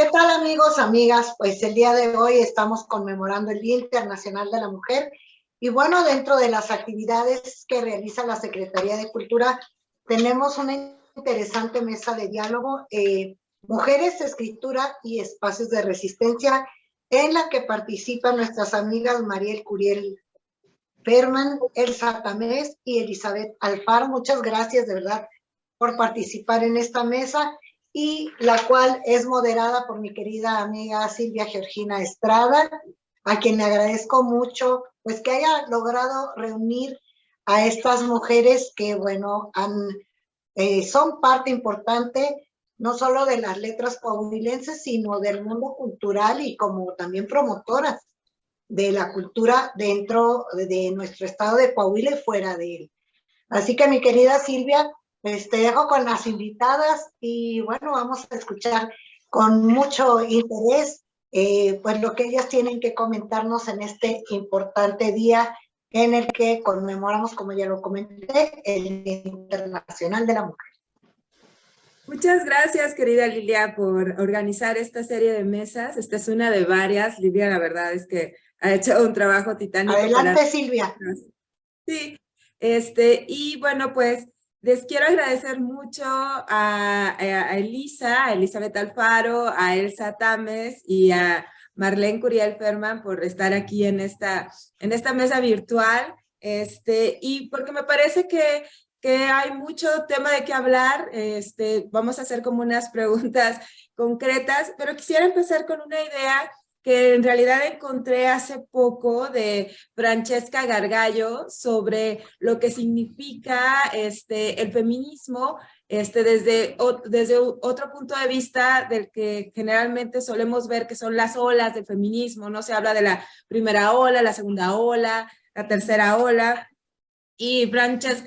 ¿Qué tal amigos, amigas? Pues el día de hoy estamos conmemorando el Día Internacional de la Mujer y bueno, dentro de las actividades que realiza la Secretaría de Cultura, tenemos una interesante mesa de diálogo, Mujeres, Escritura y Espacios de Resistencia, en la que participan nuestras amigas Mariel Curiel Ferman, Elsa Tamés y Elizabeth Alfaro. Muchas gracias de verdad por participar en esta mesa y la cual es moderada por mi querida amiga Silvia Georgina Estrada, a quien le agradezco mucho pues que haya logrado reunir a estas mujeres que bueno son parte importante no solo de las letras coahuilenses sino del mundo cultural y como también promotoras de la cultura dentro de nuestro estado de Coahuila y fuera de él. Así que mi querida Silvia, te dejo con las invitadas y bueno, vamos a escuchar con mucho interés pues lo que ellas tienen que comentarnos en este importante día en el que conmemoramos, como ya lo comenté, el Día Internacional de la Mujer. Muchas gracias, querida Lilia, por organizar esta serie de mesas. Esta es una de varias. Lilia, la verdad es que ha hecho un trabajo titánico. Adelante, Silvia. Sí, y bueno, pues les quiero agradecer mucho a Elizabeth Alfaro, a Elsa Tamés y a Marlene Curiel Ferman por estar aquí en esta mesa virtual, y porque me parece que hay mucho tema de qué hablar. Vamos a hacer como unas preguntas concretas, pero quisiera empezar con una idea que en realidad encontré hace poco de Francesca Gargallo sobre lo que significa el feminismo desde otro punto de vista del que generalmente solemos ver que son las olas del feminismo, ¿no? Se habla de la primera ola, la segunda ola, la tercera ola, y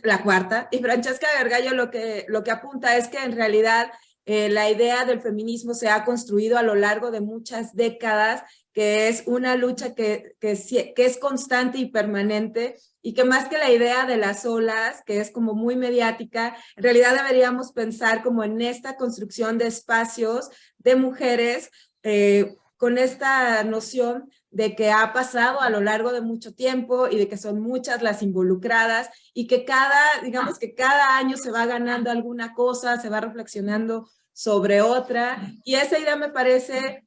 la cuarta, y Francesca Gargallo lo que apunta es que en realidad la idea del feminismo se ha construido a lo largo de muchas décadas, que es una lucha que es constante y permanente, y que más que la idea de las olas, que es como muy mediática, en realidad deberíamos pensar como en esta construcción de espacios de mujeres con esta noción de que ha pasado a lo largo de mucho tiempo y de que son muchas las involucradas y que digamos que cada año se va ganando alguna cosa, se va reflexionando sobre otra, y esa idea me parece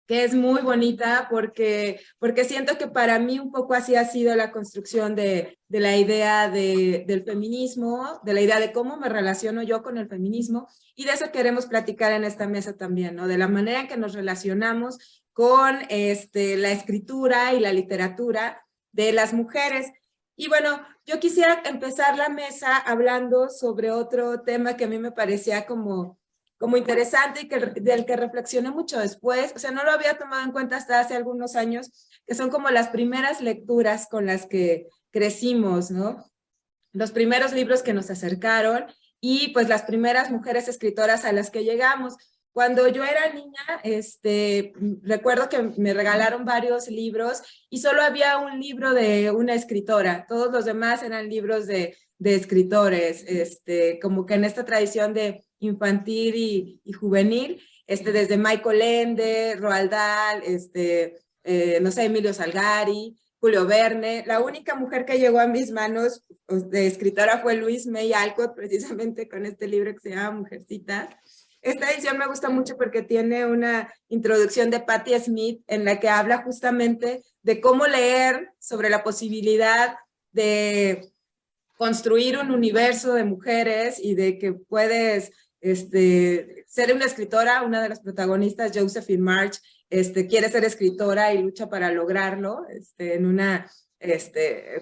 que es muy bonita porque siento que para mí un poco así ha sido la construcción de la idea del feminismo, de la idea de cómo me relaciono yo con el feminismo, y de eso queremos platicar en esta mesa también, ¿no? De la manera en que nos relacionamos con la escritura y la literatura de las mujeres. Y bueno, yo quisiera empezar la mesa hablando sobre otro tema que a mí me parecía como interesante y del que reflexioné mucho después. O sea, no lo había tomado en cuenta hasta hace algunos años, que son como las primeras lecturas con las que crecimos, ¿no? Los primeros libros que nos acercaron y pues las primeras mujeres escritoras a las que llegamos. Cuando yo era niña, recuerdo que me regalaron varios libros y solo había un libro de una escritora. Todos los demás eran libros de escritores, como que en esta tradición de infantil y juvenil, desde Michael Ende, Roald Dahl, no sé, Emilio Salgari, Julio Verne. La única mujer que llegó a mis manos de escritora fue Louise May Alcott, precisamente con este libro que se llama Mujercitas. Esta edición me gusta mucho porque tiene una introducción de Patti Smith en la que habla justamente de cómo leer, sobre la posibilidad de construir un universo de mujeres y de que puedes ser una escritora. Una de las protagonistas, Josephine March, quiere ser escritora y lucha para lograrlo en una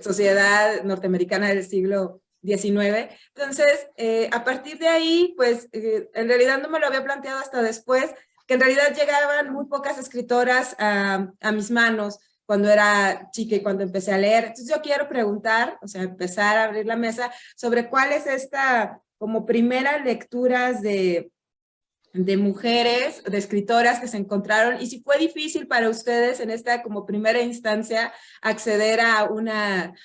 sociedad norteamericana del siglo XIX. Entonces, a partir de ahí, pues, en realidad no me lo había planteado hasta después, que en realidad llegaban muy pocas escritoras a mis manos cuando era chica y cuando empecé a leer. Entonces yo quiero preguntar, o sea, empezar a abrir la mesa sobre cuál es esta como primera lecturas de mujeres, de escritoras que se encontraron, y si fue difícil para ustedes en esta como primera instancia acceder a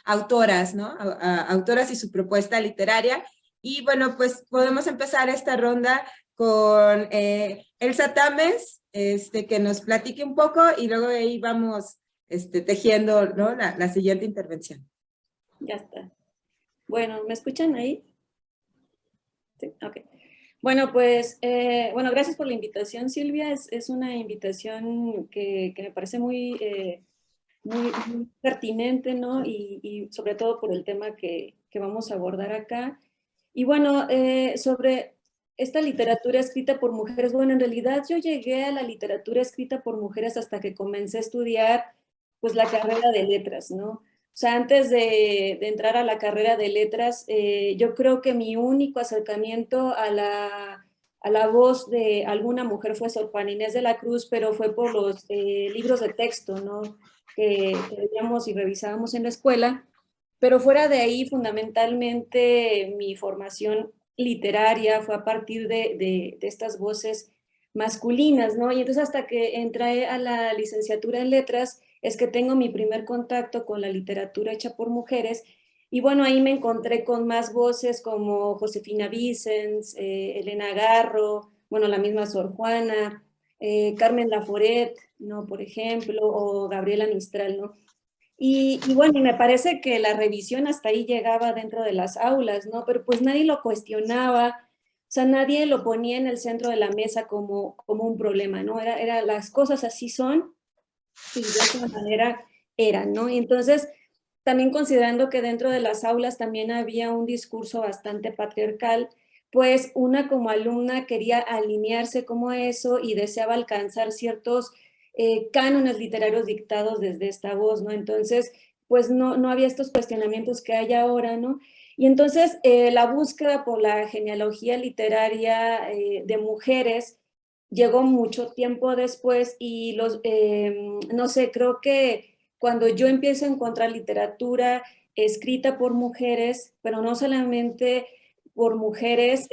autoras, ¿no? A autoras y su propuesta literaria. Y bueno, pues podemos empezar esta ronda con Elsa Tamés. que nos platique un poco y luego de ahí vamos tejiendo, ¿no? la siguiente intervención. Ya está. Bueno, ¿me escuchan ahí? Sí, ok. Bueno, pues, bueno, gracias por la invitación, Silvia. Es una invitación que me parece muy, muy pertinente, ¿no? Y sobre todo por el tema que vamos a abordar acá. Y bueno, sobre esta literatura escrita por mujeres, bueno, en realidad yo llegué a la literatura escrita por mujeres hasta que comencé a estudiar, pues, la carrera de letras, ¿no? O sea, antes de entrar a la carrera de letras, yo creo que mi único acercamiento a la voz de alguna mujer fue Sor Juana Inés de la Cruz, pero fue por los libros de texto, ¿no? Que veíamos y revisábamos en la escuela. Pero fuera de ahí, fundamentalmente, mi formación literaria fue a partir de estas voces masculinas, ¿no? Y entonces hasta que entré a la licenciatura en letras, es que tengo mi primer contacto con la literatura hecha por mujeres. Y bueno, ahí me encontré con más voces como Josefina Vicens, Elena Garro, bueno, la misma Sor Juana, Carmen Laforet, ¿no? Por ejemplo, o Gabriela Mistral, ¿no? Y bueno, y me parece que la revisión hasta ahí llegaba dentro de las aulas, ¿no? Pero pues nadie lo cuestionaba, o sea, nadie lo ponía en el centro de la mesa como un problema, ¿no? Era las cosas así son y de esa manera eran, ¿no? Y entonces, también considerando que dentro de las aulas también había un discurso bastante patriarcal, pues una como alumna quería alinearse como eso y deseaba alcanzar ciertos cánones literarios dictados desde esta voz, ¿no? Entonces, pues no había estos cuestionamientos que hay ahora, ¿no? Y entonces la búsqueda por la genealogía literaria de mujeres llegó mucho tiempo después y no sé, creo que cuando yo empiezo a encontrar literatura escrita por mujeres, pero no solamente por mujeres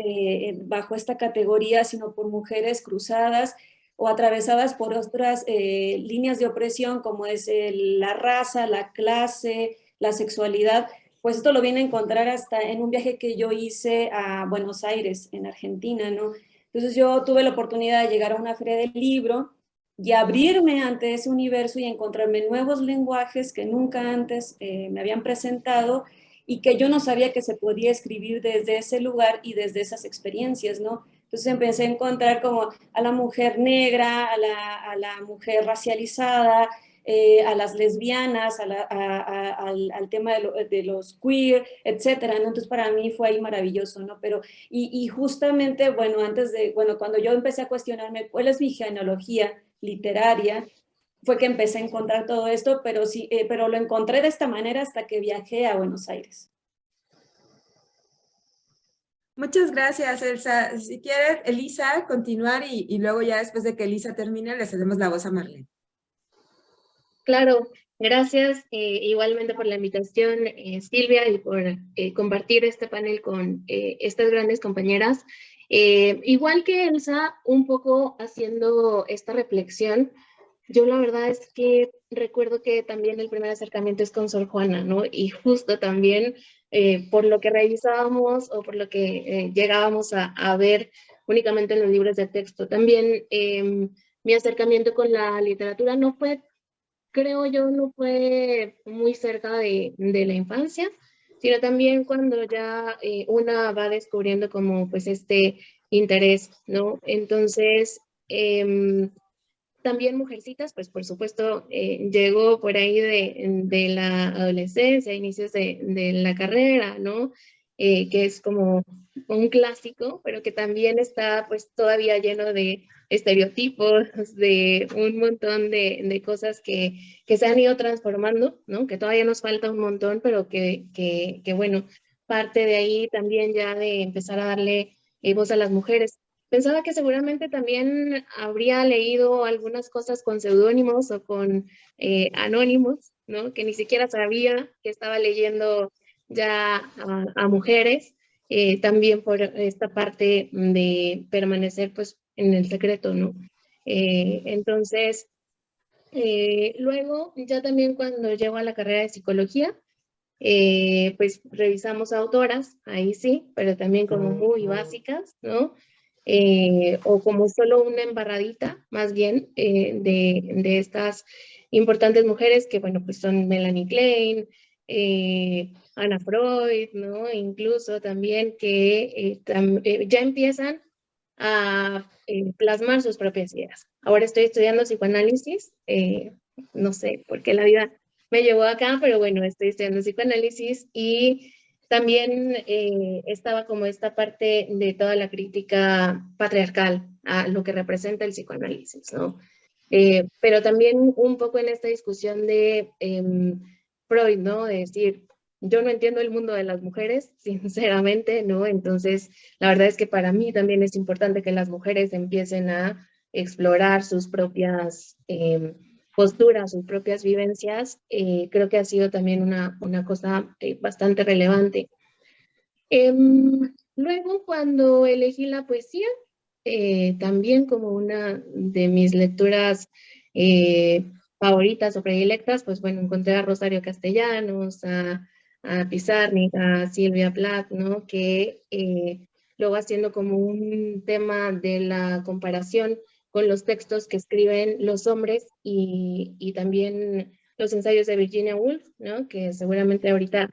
bajo esta categoría, sino por mujeres cruzadas o atravesadas por otras líneas de opresión como es la raza, la clase, la sexualidad, pues esto lo viene a encontrar hasta en un viaje que yo hice a Buenos Aires, en Argentina, ¿no? Entonces yo tuve la oportunidad de llegar a una feria del libro y abrirme ante ese universo y encontrarme nuevos lenguajes que nunca antes me habían presentado y que yo no sabía que se podía escribir desde ese lugar y desde esas experiencias, ¿no? Entonces empecé a encontrar como a la mujer negra, a la mujer racializada, a las lesbianas, al tema de los queer, etcétera, ¿no? Entonces para mí fue ahí maravilloso, ¿no? Pero, y justamente, bueno, cuando yo empecé a cuestionarme cuál es mi genealogía literaria, fue que empecé a encontrar todo esto, pero sí, pero lo encontré de esta manera hasta que viajé a Buenos Aires. Muchas gracias, Elsa. Si quieres, Elisa, continuar y luego ya después de que Elisa termine, le cedemos la voz a Marlene. Claro, gracias igualmente por la invitación, Silvia, y por compartir este panel con estas grandes compañeras. Igual que Elsa, un poco haciendo esta reflexión, yo la verdad es que recuerdo que también el primer acercamiento es con Sor Juana, ¿no? Y justo también por lo que revisábamos o por lo que llegábamos a ver únicamente en los libros de texto. También mi acercamiento con la literatura no fue, creo yo, no fue muy cerca de la infancia, sino también cuando ya una va descubriendo como pues este interés, ¿no? Entonces, también Mujercitas, pues por supuesto, llegó por ahí de la adolescencia, inicios de la carrera, ¿no? Que es como un clásico, pero que también está pues todavía lleno de estereotipos, de un montón de cosas que se han ido transformando, ¿no? Que todavía nos falta un montón, pero que bueno, parte de ahí también ya de empezar a darle voz a las mujeres. Pensaba que seguramente también habría leído algunas cosas con seudónimos o con anónimos, ¿no? Que ni siquiera sabía que estaba leyendo ya a mujeres, también por esta parte de permanecer pues en el secreto, ¿no? Entonces, luego ya también cuando llego a la carrera de psicología, pues revisamos autoras, ahí sí, pero también como muy básicas, ¿no? o como solo una embarradita, más bien, de estas importantes mujeres que, bueno, pues son Melanie Klein, Ana Freud, ¿no? Incluso también que ya empiezan a plasmar sus propias ideas. Ahora estoy estudiando psicoanálisis, no sé por qué la vida me llevó acá, pero bueno, estoy estudiando psicoanálisis y también estaba como esta parte de toda la crítica patriarcal a lo que representa el psicoanálisis, ¿no? Pero también un poco en esta discusión de Freud, ¿no? De decir, yo no entiendo el mundo de las mujeres, sinceramente, ¿no? Entonces, la verdad es que para mí también es importante que las mujeres empiecen a explorar sus propias posturas, sus propias vivencias. Creo que ha sido también una cosa bastante relevante. Luego, cuando elegí la poesía, también como una de mis lecturas favoritas o predilectas, pues bueno, encontré a Rosario Castellanos, a Pizarnik, a Silvia Plath, ¿no? Que luego haciendo como un tema de la comparación con los textos que escriben los hombres y también los ensayos de Virginia Woolf, ¿no? Que seguramente ahorita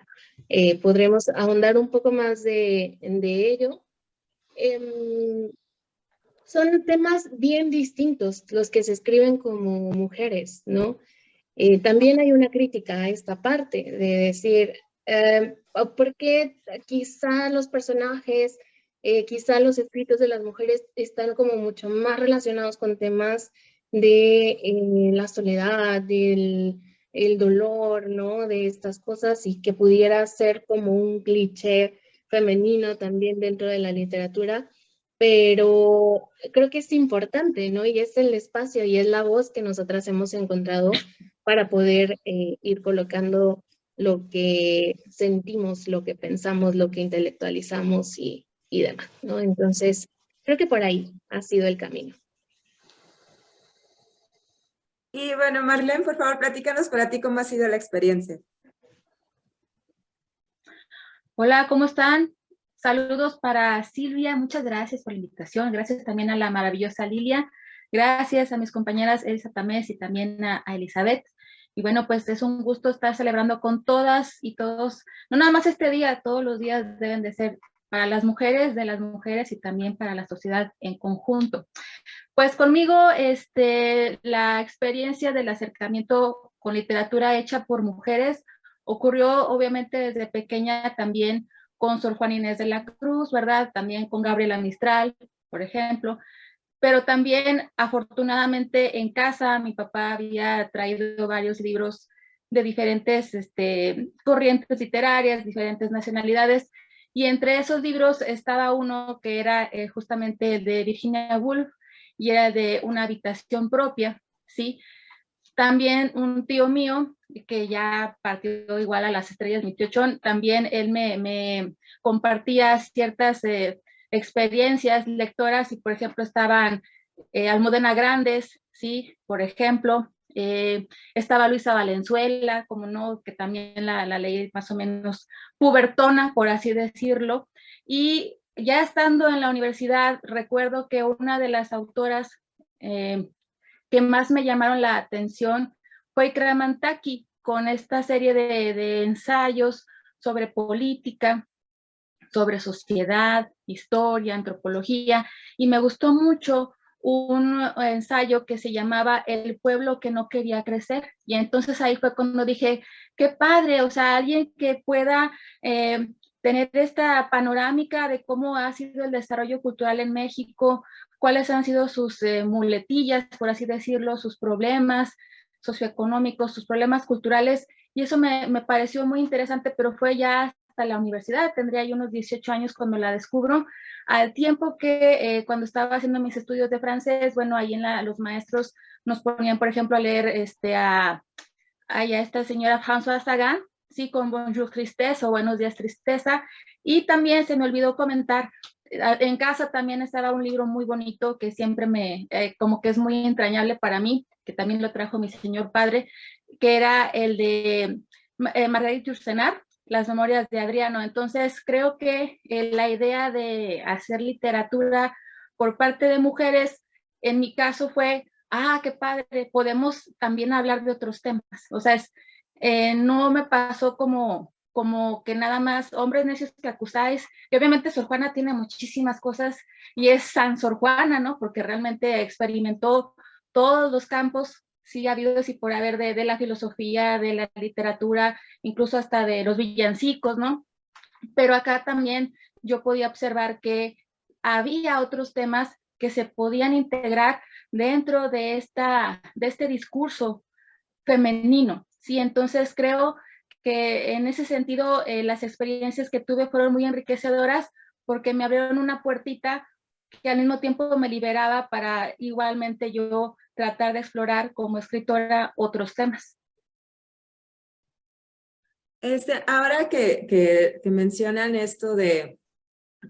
podremos ahondar un poco más de ello. Son temas bien distintos los que se escriben como mujeres, ¿no? También hay una crítica a esta parte de decir, ¿por qué quizá los personajes, quizá los escritos de las mujeres están como mucho más relacionados con temas de la soledad, del el dolor, ¿no? De estas cosas y que pudiera ser como un cliché femenino también dentro de la literatura, pero creo que es importante, ¿no? Y es el espacio y es la voz que nosotras hemos encontrado para poder ir colocando lo que sentimos, lo que pensamos, lo que intelectualizamos y demás, ¿no? Entonces, creo que por ahí ha sido el camino. Y bueno, Marlene, por favor, platícanos para ti cómo ha sido la experiencia. Hola, ¿cómo están? Saludos para Silvia, muchas gracias por la invitación, gracias también a la maravillosa Lilia, gracias a mis compañeras Elsa Tamés y también a Elizabeth. Y bueno, pues es un gusto estar celebrando con todas y todos, no nada más este día, todos los días deben de ser para las mujeres, de las mujeres y también para la sociedad en conjunto. Pues conmigo, la experiencia del acercamiento con literatura hecha por mujeres ocurrió obviamente desde pequeña también con Sor Juana Inés de la Cruz, ¿verdad? También con Gabriela Mistral, por ejemplo. Pero también, afortunadamente, en casa mi papá había traído varios libros de diferentes corrientes literarias, diferentes nacionalidades, y entre esos libros estaba uno que era justamente de Virginia Woolf, y era de una habitación propia, ¿sí? También un tío mío, que ya partió igual a las estrellas, mi tío Chon, también él me compartía ciertas experiencias lectoras y, por ejemplo, estaban Almudena Grandes, ¿sí? Por ejemplo, estaba Luisa Valenzuela, como no, que también la leí más o menos pubertona, por así decirlo, y ya estando en la universidad, recuerdo que una de las autoras que más me llamaron la atención fue Ikramantaki, con esta serie de ensayos sobre política, sobre sociedad, historia, antropología, y me gustó mucho un ensayo que se llamaba El pueblo que no quería crecer, y entonces ahí fue cuando dije, qué padre, o sea, alguien que pueda tener esta panorámica de cómo ha sido el desarrollo cultural en México, cuáles han sido sus muletillas, por así decirlo, sus problemas socioeconómicos, sus problemas culturales, y eso me pareció muy interesante, pero fue ya hasta la universidad, tendría yo unos 18 años cuando la descubro, al tiempo que cuando estaba haciendo mis estudios de francés, bueno, ahí los maestros nos ponían, por ejemplo, a leer a esta señora Françoise Sagan, sí, con Bonjour Tristeza o Buenos Días Tristeza, y también se me olvidó comentar, en casa también estaba un libro muy bonito que siempre como que es muy entrañable para mí, que también lo trajo mi señor padre, que era el de Marguerite Yourcenar, Las Memorias de Adriano. Entonces creo que la idea de hacer literatura por parte de mujeres, en mi caso fue, qué padre, podemos también hablar de otros temas. O sea, no me pasó como que nada más hombres necios que acusáis, que obviamente Sor Juana tiene muchísimas cosas y es San Sor Juana, ¿no? Porque realmente experimentó todos los campos, sí, habidos y por haber de la filosofía, de la literatura, incluso hasta de los villancicos, ¿no? Pero acá también yo podía observar que había otros temas que se podían integrar dentro de este discurso femenino, ¿sí? Entonces creo que en ese sentido las experiencias que tuve fueron muy enriquecedoras porque me abrieron una puertita que al mismo tiempo me liberaba para igualmente yo tratar de explorar como escritora otros temas. Ahora que mencionan esto de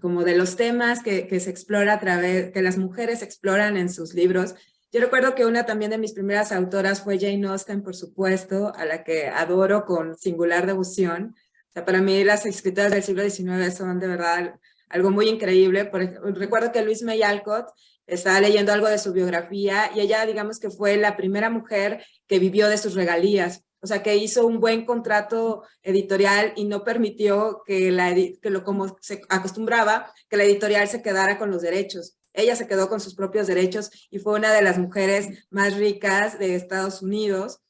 como de los temas que se explora a través, que las mujeres exploran en sus libros, yo recuerdo que una también de mis primeras autoras fue Jane Austen, por supuesto, a la que adoro con singular devoción. O sea, para mí las escritoras del siglo XIX son de verdad algo muy increíble. Recuerdo que Louise May Alcott estaba leyendo algo de su biografía y ella, digamos que fue la primera mujer que vivió de sus regalías. O sea, que hizo un buen contrato editorial y no permitió como se acostumbraba, que la editorial se quedara con los derechos. Ella se quedó con sus propios derechos y fue una de las mujeres más ricas de Estados Unidos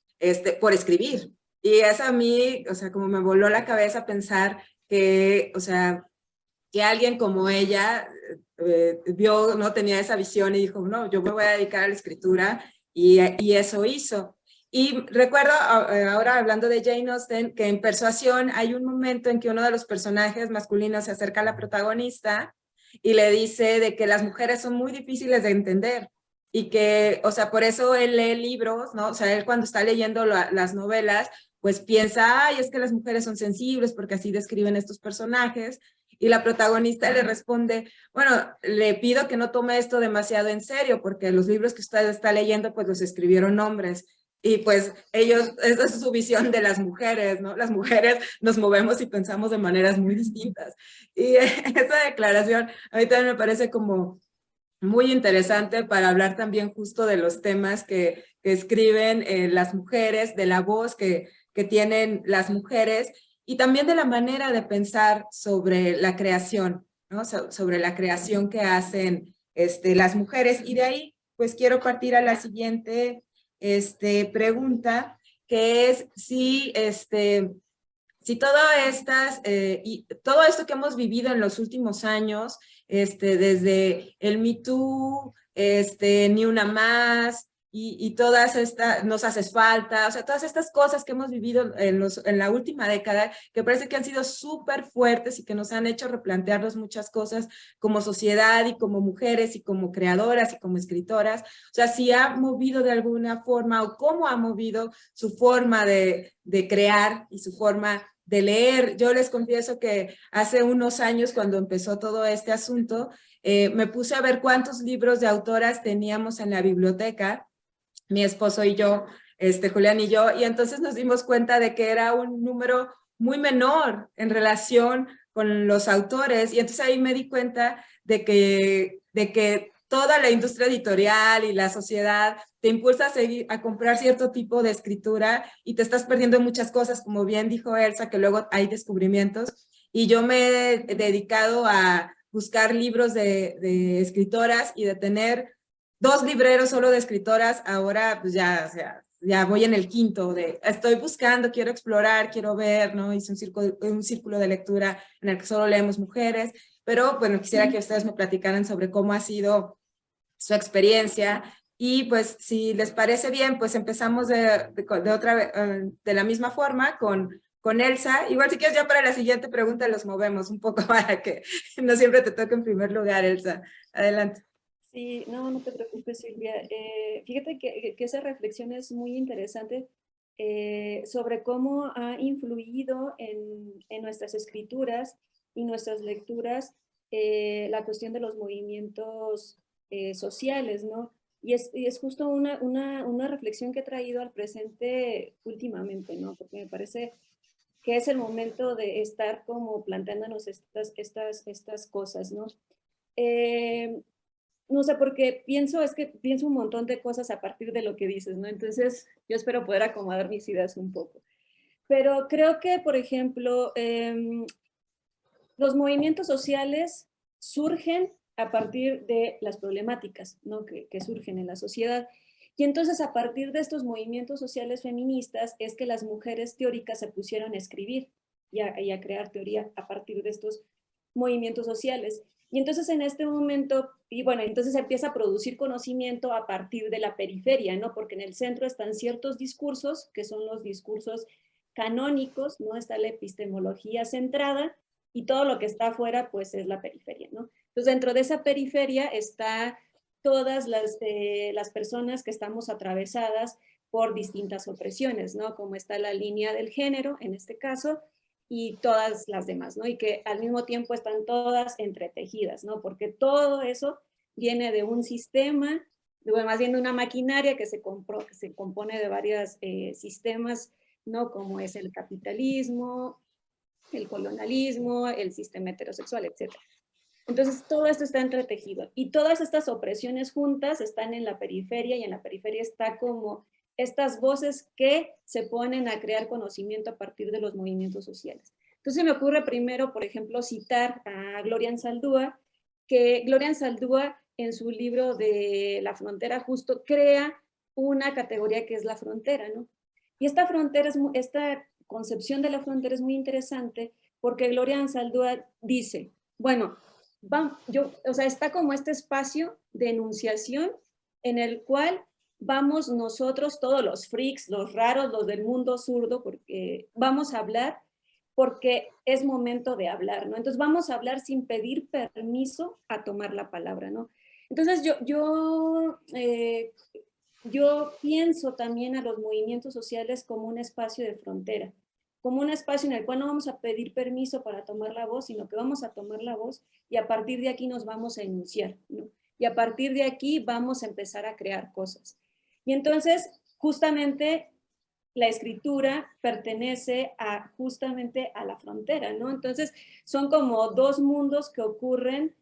por escribir. Y eso a mí, o sea, como me voló la cabeza pensar que, o sea, que alguien como ella vio, ¿no? Tenía esa visión y dijo, no, yo me voy a dedicar a la escritura y eso hizo. Y recuerdo, ahora hablando de Jane Austen, que en Persuasión hay un momento en que uno de los personajes masculinos se acerca a la protagonista y le dice de que las mujeres son muy difíciles de entender y que, o sea, por eso él lee libros, ¿no? O sea, él cuando está leyendo las novelas, pues piensa, ay, es que las mujeres son sensibles porque así describen estos personajes. Y la protagonista le responde, bueno, le pido que no tome esto demasiado en serio porque los libros que usted está leyendo, pues los escribieron hombres. Y pues esa es su visión de las mujeres, ¿no? Las mujeres nos movemos y pensamos de maneras muy distintas. Y esa declaración a mí también me parece como muy interesante para hablar también justo de los temas que escriben las mujeres, de la voz que tienen las mujeres y también de la manera de pensar sobre la creación, ¿no? Sobre la creación que hacen las mujeres. Y de ahí, pues quiero partir a la siguiente pregunta, que es si y todo esto que hemos vivido en los últimos años, desde el Me Too, Ni Una Más, y todas estas, Nos Haces Falta, o sea, todas estas cosas que hemos vivido en la última década, que parece que han sido súper fuertes y que nos han hecho replantearnos muchas cosas como sociedad y como mujeres y como creadoras y como escritoras. O sea, si ha movido de alguna forma o cómo ha movido su forma de crear y su forma de leer. Yo les confieso que hace unos años, cuando empezó todo este asunto, me puse a ver cuántos libros de autoras teníamos en la biblioteca, mi esposo y yo, Julián y yo, y entonces nos dimos cuenta de que era un número muy menor en relación con los autores, y entonces ahí me di cuenta de que toda la industria editorial y la sociedad te impulsa a comprar cierto tipo de escritura y te estás perdiendo muchas cosas, como bien dijo Elsa, que luego hay descubrimientos, y yo me he dedicado a buscar libros de escritoras y de tener 2 libreros solo de escritoras. Ahora pues ya, o sea, ya voy en el quinto estoy buscando, quiero explorar, quiero ver, ¿no? Hice un círculo de lectura en el que solo leemos mujeres, pero bueno, quisiera que ustedes me platicaran sobre cómo ha sido su experiencia. Y pues si les parece bien, pues empezamos de la misma forma con Elsa. Igual si quieres ya para la siguiente pregunta los movemos un poco para que no siempre te toque en primer lugar, Elsa. Adelante. Sí, no te preocupes, Silvia. Fíjate que esa reflexión es muy interesante sobre cómo ha influido en nuestras escrituras y nuestras lecturas la cuestión de los movimientos sociales, ¿no? Y es justo una reflexión que he traído al presente últimamente, ¿no? Porque me parece que es el momento de estar como planteándonos estas cosas, ¿no? no sé, porque pienso un montón de cosas a partir de lo que dices, ¿no? Entonces, yo espero poder acomodar mis ideas un poco. Pero creo que, por ejemplo, los movimientos sociales surgen a partir de las problemáticas, ¿no? que surgen en la sociedad. Y entonces, a partir de estos movimientos sociales feministas, es que las mujeres teóricas se pusieron a escribir y a crear teoría a partir de estos movimientos sociales. Y entonces en este momento, y bueno, entonces empieza a producir conocimiento a partir de la periferia, ¿no? Porque en el centro están ciertos discursos, que son los discursos canónicos, ¿no? Está la epistemología centrada, y todo lo que está afuera, pues es la periferia, ¿no? Entonces dentro de esa periferia está todas las personas que estamos atravesadas por distintas opresiones, ¿no? Como está la línea del género, en este caso, y todas las demás, ¿no? Y que al mismo tiempo están todas entretejidas, ¿no? Porque todo eso viene de un sistema, bueno, más bien de una maquinaria que se compone de varios sistemas, ¿no? Como es el capitalismo, el colonialismo, el sistema heterosexual, etc. Entonces, todo esto está entretejido. Y todas estas opresiones juntas están en la periferia, y en la periferia está como estas voces que se ponen a crear conocimiento a partir de los movimientos sociales. Entonces me ocurre primero, por ejemplo, citar a Gloria Anzaldúa, que Gloria Anzaldúa en su libro de La frontera justo crea una categoría que es la frontera, ¿no? Y esta frontera, esta concepción de la frontera es muy interesante porque Gloria Anzaldúa dice, bueno, o sea, está como este espacio de enunciación en el cual vamos nosotros, todos los freaks, los raros, los del mundo zurdo, porque vamos a hablar porque es momento de hablar, ¿no? Entonces vamos a hablar sin pedir permiso a tomar la palabra, ¿no? Entonces yo pienso también a los movimientos sociales como un espacio de frontera, como un espacio en el cual no vamos a pedir permiso para tomar la voz, sino que vamos a tomar la voz y a partir de aquí nos vamos a enunciar, ¿no? Y a partir de aquí vamos a empezar a crear cosas. Y entonces, justamente, la escritura pertenece justamente a la frontera, ¿no? Entonces, son como dos mundos que ocurren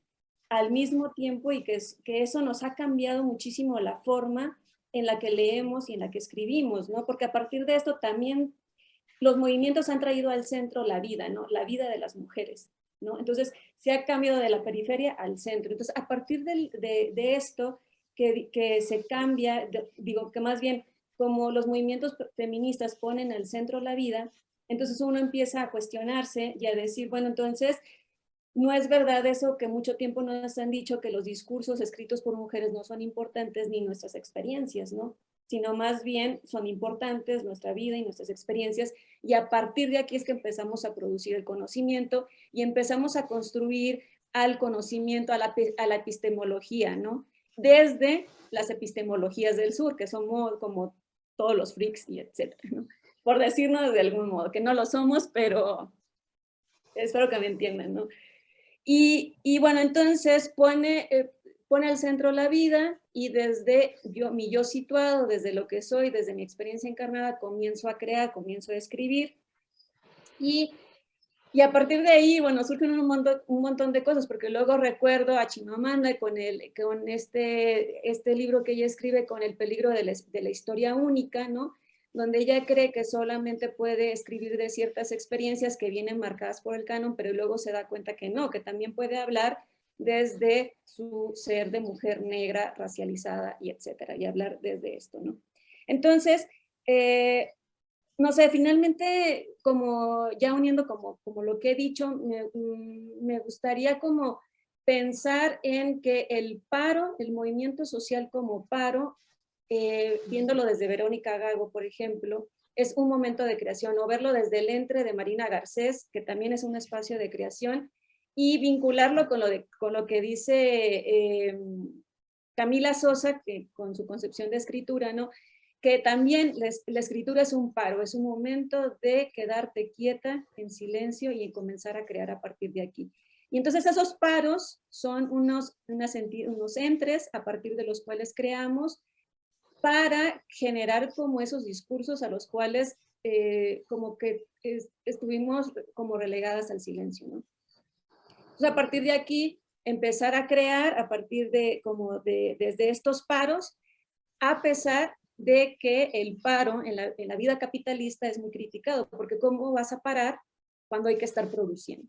al mismo tiempo y que eso nos ha cambiado muchísimo la forma en la que leemos y en la que escribimos, ¿no? Porque a partir de esto también los movimientos han traído al centro la vida, ¿no? La vida de las mujeres, ¿no? Entonces, se ha cambiado de la periferia al centro. Entonces, a partir de esto, que se cambia, digo que más bien, como los movimientos feministas ponen al centro la vida, entonces uno empieza a cuestionarse y a decir, bueno, entonces, no es verdad eso que mucho tiempo nos han dicho, que los discursos escritos por mujeres no son importantes ni nuestras experiencias, ¿no? Sino más bien son importantes nuestra vida y nuestras experiencias, y a partir de aquí es que empezamos a producir el conocimiento y empezamos a construir al conocimiento, a la epistemología, ¿no? Desde las epistemologías del sur, que somos como todos los freaks y etcétera, ¿no? Por decirnos de algún modo, que no lo somos, pero espero que me entiendan, ¿no? Y bueno, entonces pone al centro la vida, y desde mi yo situado, desde lo que soy, desde mi experiencia encarnada, comienzo a crear, comienzo a escribir. Y a partir de ahí, bueno, surgen un montón de cosas, porque luego recuerdo a Chimamanda con este libro que ella escribe, con el peligro de la historia única, ¿no? Donde ella cree que solamente puede escribir de ciertas experiencias que vienen marcadas por el canon, pero luego se da cuenta que no, que también puede hablar desde su ser de mujer negra, racializada y etcétera, y hablar desde esto, ¿no? Entonces, no sé, finalmente, como ya uniendo como lo que he dicho, me gustaría como pensar en que el paro, el movimiento social como paro, viéndolo desde Verónica Gago, por ejemplo, es un momento de creación, o verlo desde el Entre de Marina Garcés, que también es un espacio de creación, y vincularlo con lo que dice Camila Sosa, que con su concepción de escritura, ¿no? Que también la escritura es un paro, es un momento de quedarte quieta, en silencio, y comenzar a crear a partir de aquí. Y entonces esos paros son unos entres a partir de los cuales creamos, para generar como esos discursos a los cuales como que estuvimos como relegadas al silencio, ¿no? Entonces, a partir de aquí, empezar a crear a partir desde estos paros, a pesar de que el paro en la vida capitalista es muy criticado, porque ¿cómo vas a parar cuando hay que estar produciendo?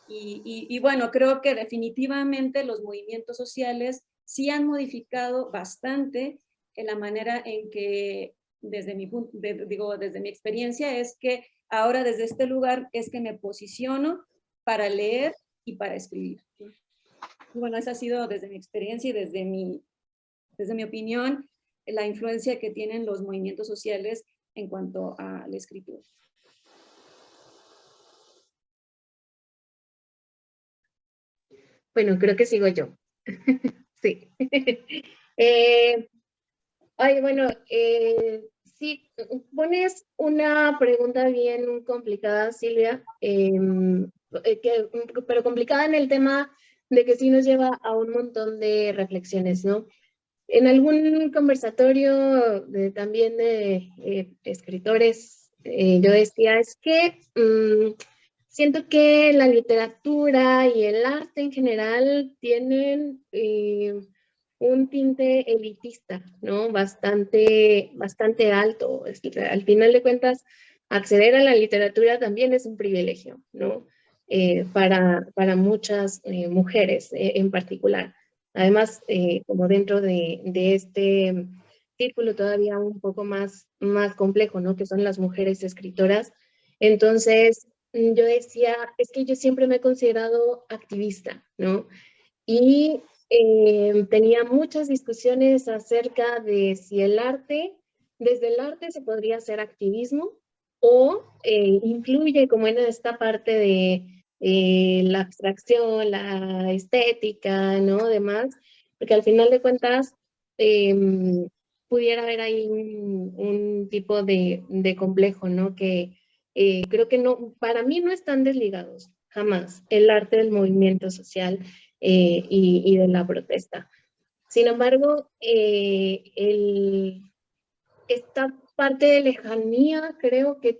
Y bueno, creo que definitivamente los movimientos sociales sí han modificado bastante en la manera en que, desde mi experiencia, es que ahora desde este lugar es que me posiciono para leer y para escribir. Bueno, esa ha sido desde mi experiencia y desde mi opinión, la influencia que tienen los movimientos sociales en cuanto a la escritura. Bueno, creo que sigo yo. Sí. Sí, pones una pregunta bien complicada, Silvia, pero complicada en el tema de que sí nos lleva a un montón de reflexiones, ¿no? En algún conversatorio también de escritores, yo decía, es que siento que la literatura y el arte en general tienen un tinte elitista, ¿no? Bastante alto. Al final de cuentas, acceder a la literatura también es un privilegio, ¿no? Para muchas mujeres en particular. Además, como dentro de este círculo todavía un poco más complejo, ¿no? Que son las mujeres escritoras. Entonces, yo decía, es que yo siempre me he considerado activista, ¿no? Y tenía muchas discusiones acerca de si desde el arte se podría hacer activismo o influye como en esta parte de la abstracción, la estética, ¿no? Demás, porque al final de cuentas pudiera haber ahí un tipo de complejo, ¿no? Que creo que no, para mí no están desligados, jamás, el arte del movimiento social y de la protesta. Sin embargo, esta parte de lejanía creo que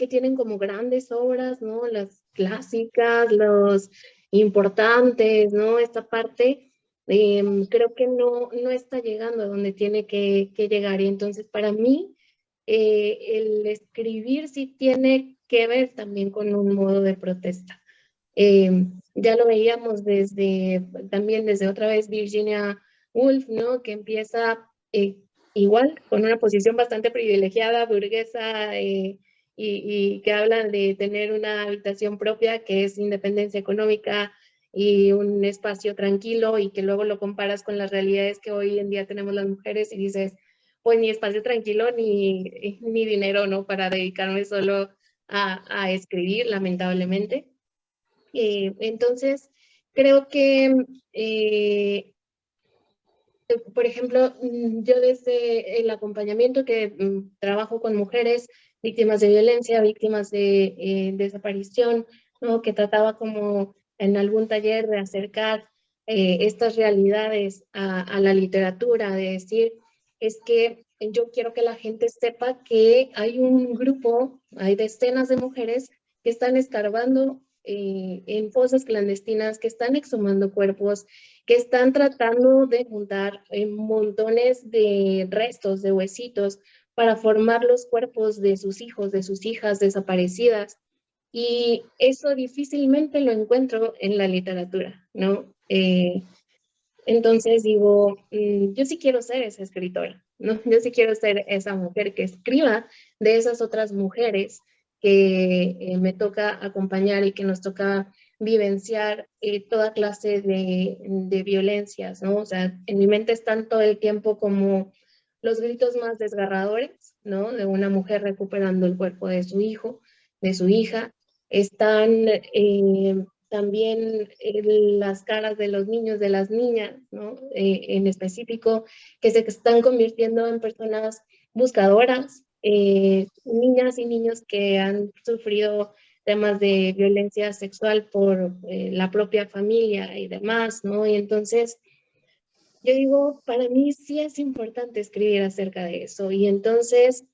tienen como grandes obras, ¿no? Las clásicas, los importantes, ¿no? Esta parte creo que no está llegando a donde tiene que llegar. Y entonces para mí el escribir sí tiene que ver también con un modo de protesta. Ya lo veíamos también desde otra vez Virginia Woolf, ¿no? Que empieza igual con una posición bastante privilegiada, burguesa, y que habla de tener una habitación propia, que es independencia económica y un espacio tranquilo, y que luego lo comparas con las realidades que hoy en día tenemos las mujeres y dices, pues ni espacio tranquilo ni dinero, ¿no? Para dedicarme solo a escribir, lamentablemente. Entonces, creo que, por ejemplo, yo desde el acompañamiento que trabajo con mujeres víctimas de violencia, víctimas de desaparición, ¿no? Que trataba como en algún taller de acercar estas realidades a la literatura, de decir, es que yo quiero que la gente sepa que hay un grupo, hay decenas de mujeres que están escarbando en fosas clandestinas, que están exhumando cuerpos, que están tratando de juntar montones de restos, de huesitos, para formar los cuerpos de sus hijos, de sus hijas desaparecidas. Y eso difícilmente lo encuentro en la literatura, ¿no? Entonces digo, yo sí quiero ser esa escritora, ¿no? Yo sí quiero ser esa mujer que escriba de esas otras mujeres que me toca acompañar y que nos toca vivenciar toda clase de violencias, ¿no? O sea, en mi mente están todo el tiempo como los gritos más desgarradores, ¿no? De una mujer recuperando el cuerpo de su hijo, de su hija. Están también las caras de los niños, de las niñas, ¿no? En específico, que se están convirtiendo en personas buscadoras, niñas y niños que han sufrido temas de violencia sexual por la propia familia y demás, ¿no? Y entonces, yo digo, para mí sí es importante escribir acerca de eso. Y entonces,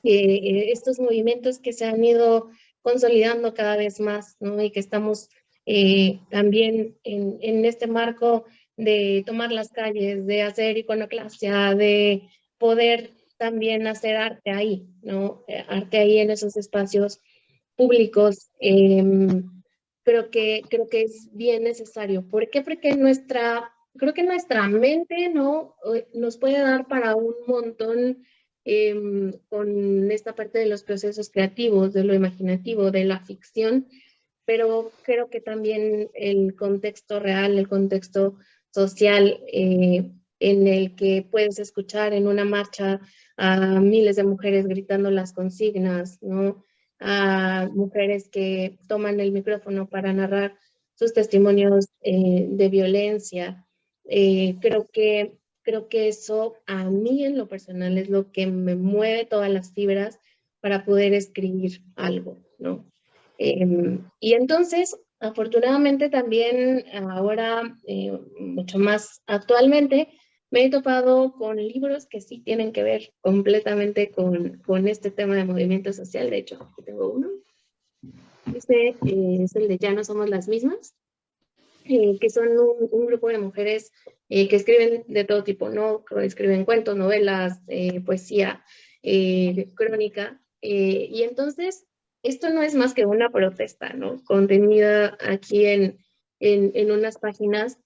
estos movimientos que se han ido consolidando cada vez más, ¿no? Y que estamos también en este marco de tomar las calles, de hacer iconoclasia, de poder también hacer arte ahí, ¿no? Arte ahí en esos espacios públicos. Creo que es bien necesario. ¿Por qué? Porque creo que nuestra mente, ¿no? Nos puede dar para un montón con esta parte de los procesos creativos, de lo imaginativo, de la ficción, pero creo que también el contexto real, el contexto social en el que puedes escuchar en una marcha a miles de mujeres gritando las consignas, ¿no? A mujeres que toman el micrófono para narrar sus testimonios de violencia. Creo que eso a mí en lo personal es lo que me mueve todas las fibras para poder escribir algo, ¿no? Y entonces, afortunadamente también ahora, mucho más actualmente, me he topado con libros que sí tienen que ver completamente con este tema de movimiento social. De hecho, aquí tengo uno. Este es el de Ya no somos las mismas, que son un grupo de mujeres que escriben de todo tipo, ¿no? Escriben cuentos, novelas, poesía, crónica. Y entonces, esto no es más que una protesta, ¿no? Contenida aquí en unas páginas.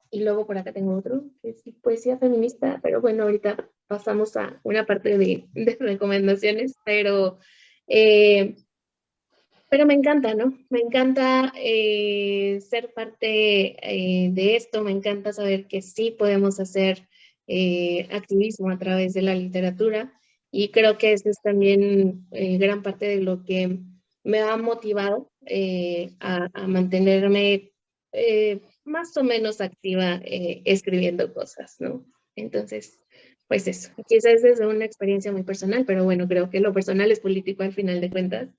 Y luego por acá tengo otro, que es poesía feminista, pero bueno, ahorita pasamos a una parte de recomendaciones, pero me encanta, ¿no? Me encanta ser parte de esto, me encanta saber que sí podemos hacer activismo a través de la literatura, y creo que eso es también gran parte de lo que me ha motivado a mantenerme más o menos activa escribiendo cosas, ¿no? Entonces, pues eso, quizás es desde una experiencia muy personal, pero bueno, creo que lo personal es político al final de cuentas.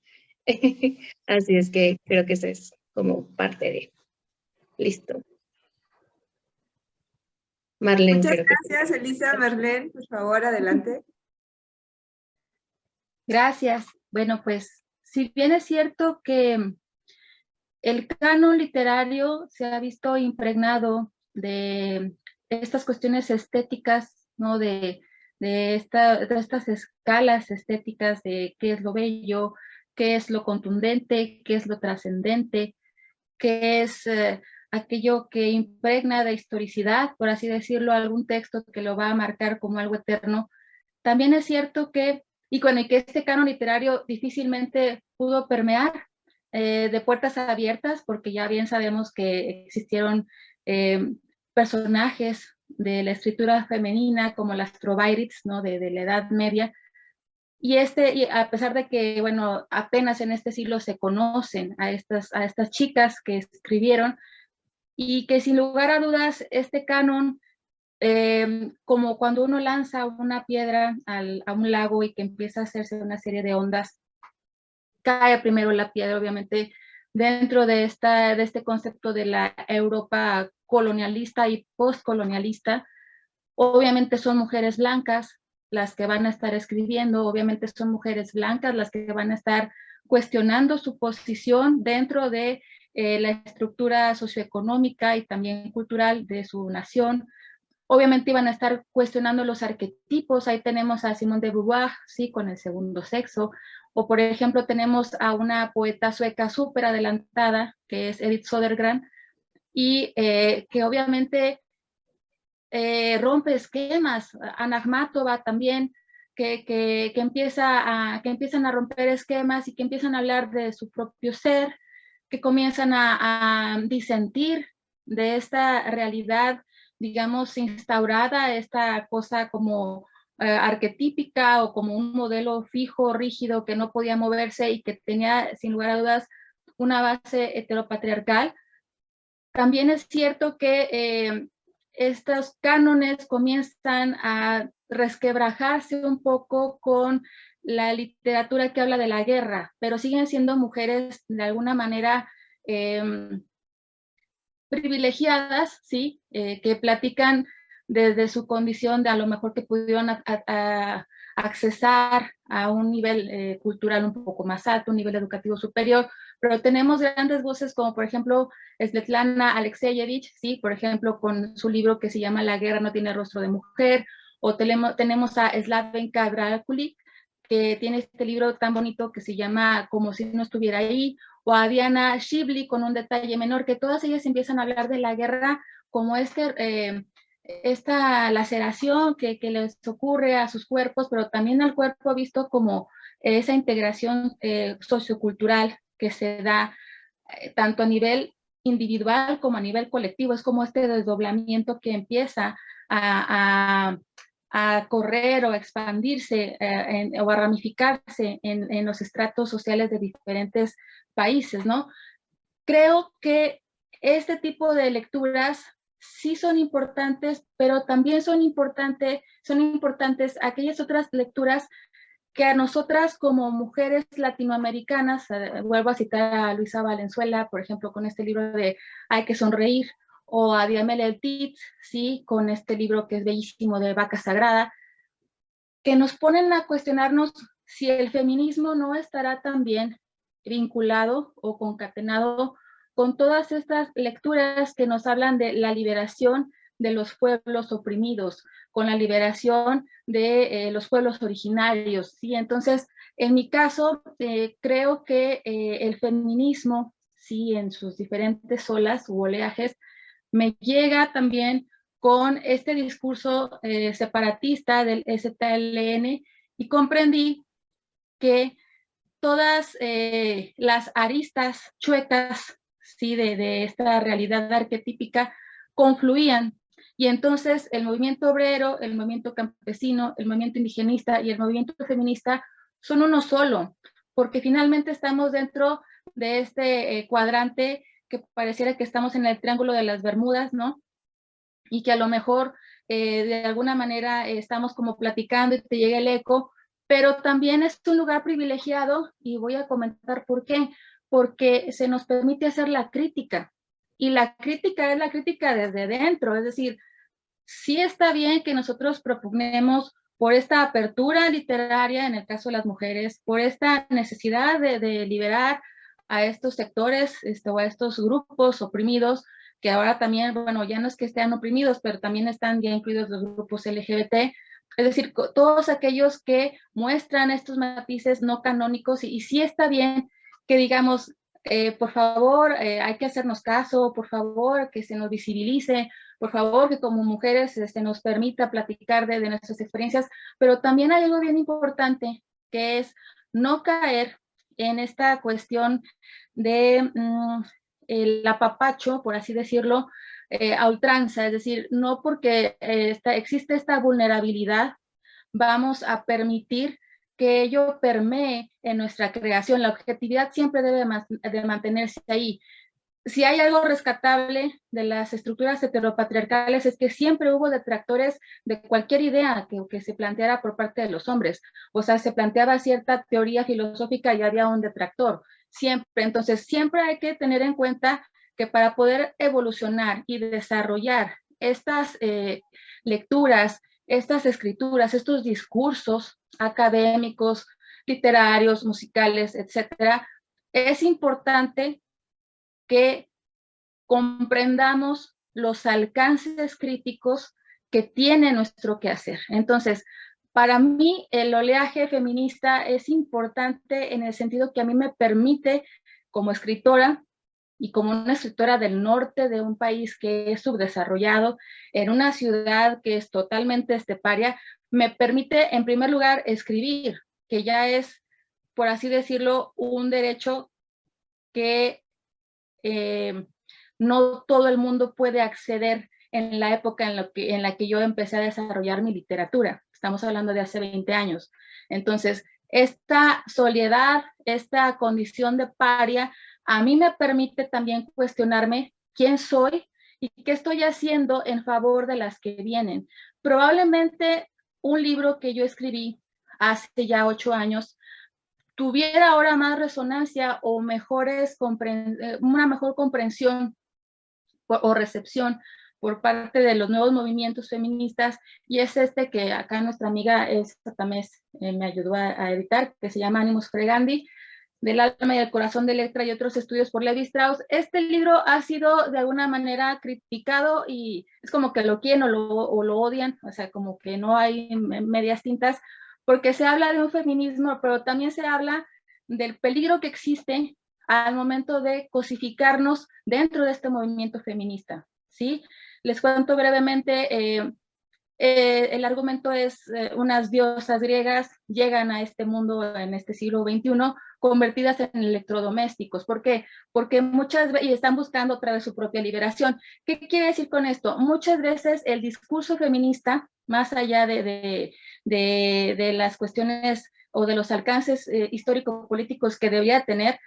Así es que creo que eso es como parte de. Listo. Marlene, Muchas creo que gracias, Elisa. Marlene, por favor, adelante. Gracias. Bueno, pues si bien es cierto que el canon literario se ha visto impregnado de estas cuestiones estéticas, ¿no? De estas escalas estéticas de qué es lo bello, qué es lo contundente, qué es lo trascendente, qué es aquello que impregna de historicidad, por así decirlo, algún texto que lo va a marcar como algo eterno. También es cierto que, y con el que este canon literario difícilmente pudo permear de puertas abiertas, porque ya bien sabemos que existieron personajes de la escritura femenina como las Trovairids, ¿no? de la Edad Media, y a pesar de que, bueno, apenas en este siglo se conocen a estas chicas que escribieron, y que sin lugar a dudas este canon, como cuando uno lanza una piedra a un lago y que empieza a hacerse una serie de ondas, cae primero la piedra, obviamente, dentro de este concepto de la Europa colonialista y postcolonialista. Obviamente son mujeres blancas las que van a estar escribiendo, obviamente son mujeres blancas las que van a estar cuestionando su posición dentro de la estructura socioeconómica y también cultural de su nación. Obviamente iban a estar cuestionando los arquetipos. Ahí tenemos a Simone de Beauvoir, sí, con el segundo sexo. O, por ejemplo, tenemos a una poeta sueca súper adelantada, que es Edith Södergran, y que obviamente rompe esquemas. Anna Akhmatova también, que empiezan a romper esquemas y que empiezan a hablar de su propio ser, que comienzan a disentir de esta realidad, digamos, instaurada, esta cosa como arquetípica o como un modelo fijo, rígido, que no podía moverse y que tenía, sin lugar a dudas, una base heteropatriarcal. También es cierto que estos cánones comienzan a resquebrajarse un poco con la literatura que habla de la guerra, pero siguen siendo mujeres de alguna manera privilegiadas, ¿sí? Que platican desde su condición de a lo mejor que pudieron accesar a un nivel cultural un poco más alto, un nivel educativo superior, pero tenemos grandes voces como por ejemplo Svetlana Alexievich, ¿sí? Por ejemplo con su libro que se llama La guerra no tiene rostro de mujer, o tenemos a Slavenka Drakulic, que tiene este libro tan bonito que se llama Como si no estuviera ahí, o a Diana Shibli con Un detalle menor, que todas ellas empiezan a hablar de la guerra como esta laceración que les ocurre a sus cuerpos, pero también al cuerpo visto como esa integración sociocultural que se da tanto a nivel individual como a nivel colectivo. Es como este desdoblamiento que empieza a correr o a expandirse o a ramificarse en los estratos sociales de diferentes países, ¿no? Creo que este tipo de lecturas sí son importantes, pero también son importantes aquellas otras lecturas que a nosotras como mujeres latinoamericanas, vuelvo a citar a Luisa Valenzuela, por ejemplo, con este libro de Hay que sonreír, o a Diamela Eltitz, sí, con este libro que es bellísimo de Vaca Sagrada, que nos ponen a cuestionarnos si el feminismo no estará también vinculado o concatenado con todas estas lecturas que nos hablan de la liberación de los pueblos oprimidos, con la liberación de los pueblos originarios, ¿sí? Entonces, en mi caso, creo que el feminismo, sí, en sus diferentes olas u oleajes, me llega también con este discurso separatista del STLN y comprendí que todas las aristas chuecas, ¿sí? de esta realidad arquetípica confluían. Y entonces el movimiento obrero, el movimiento campesino, el movimiento indigenista y el movimiento feminista son uno solo, porque finalmente estamos dentro de este cuadrante que pareciera que estamos en el Triángulo de las Bermudas, ¿no? Y que a lo mejor de alguna manera estamos como platicando y te llega el eco, pero también es un lugar privilegiado y voy a comentar por qué, porque se nos permite hacer la crítica y la crítica es la crítica desde dentro, es decir, sí está bien que nosotros propugnemos por esta apertura literaria en el caso de las mujeres, por esta necesidad de liberar a estos sectores o a estos grupos oprimidos, que ahora también, bueno, ya no es que estén oprimidos, pero también están ya incluidos los grupos LGBT, es decir, todos aquellos que muestran estos matices no canónicos y sí está bien que digamos, por favor, hay que hacernos caso, por favor, que se nos visibilice, por favor, que como mujeres se nos permita platicar de nuestras experiencias, pero también hay algo bien importante, que es no caer en esta cuestión de el apapacho, por así decirlo, a ultranza, es decir, no porque existe esta vulnerabilidad, vamos a permitir que ello permee en nuestra creación. La objetividad siempre debe de mantenerse ahí. Si hay algo rescatable de las estructuras heteropatriarcales es que siempre hubo detractores de cualquier idea que se planteara por parte de los hombres. O sea, se planteaba cierta teoría filosófica y había un detractor. Siempre. Entonces, siempre hay que tener en cuenta que para poder evolucionar y desarrollar estas lecturas, estas escrituras, estos discursos académicos, literarios, musicales, etcétera, es importante que comprendamos los alcances críticos que tiene nuestro quehacer. Entonces, para mí el oleaje feminista es importante en el sentido que a mí me permite, como escritora y como una escritora del norte de un país que es subdesarrollado, en una ciudad que es totalmente esteparia, me permite en primer lugar escribir, que ya es, por así decirlo, un derecho que no todo el mundo puede acceder en la época en la que yo empecé a desarrollar mi literatura. Estamos hablando de hace 20 años. Entonces, esta soledad, esta condición de paria, a mí me permite también cuestionarme quién soy y qué estoy haciendo en favor de las que vienen. Probablemente un libro que yo escribí hace ya 8 años tuviera ahora más resonancia o una mejor comprensión o recepción por parte de los nuevos movimientos feministas, y es este que acá nuestra amiga Elsa Tamés me ayudó a editar, que se llama Animus Fregandi, del alma y el corazón de Electra y otros estudios por Levi Strauss. Este libro ha sido de alguna manera criticado y es como que lo quieren o lo odian, o sea, como que no hay medias tintas, porque se habla de un feminismo, pero también se habla del peligro que existe al momento de cosificarnos dentro de este movimiento feminista, ¿sí? Les cuento brevemente, el argumento es unas diosas griegas llegan a este mundo en este siglo XXI convertidas en electrodomésticos. ¿Por qué? Porque muchas veces están buscando otra vez su propia liberación. ¿Qué quiere decir con esto? Muchas veces el discurso feminista, más allá de las cuestiones o de los alcances histórico-políticos que debería tener,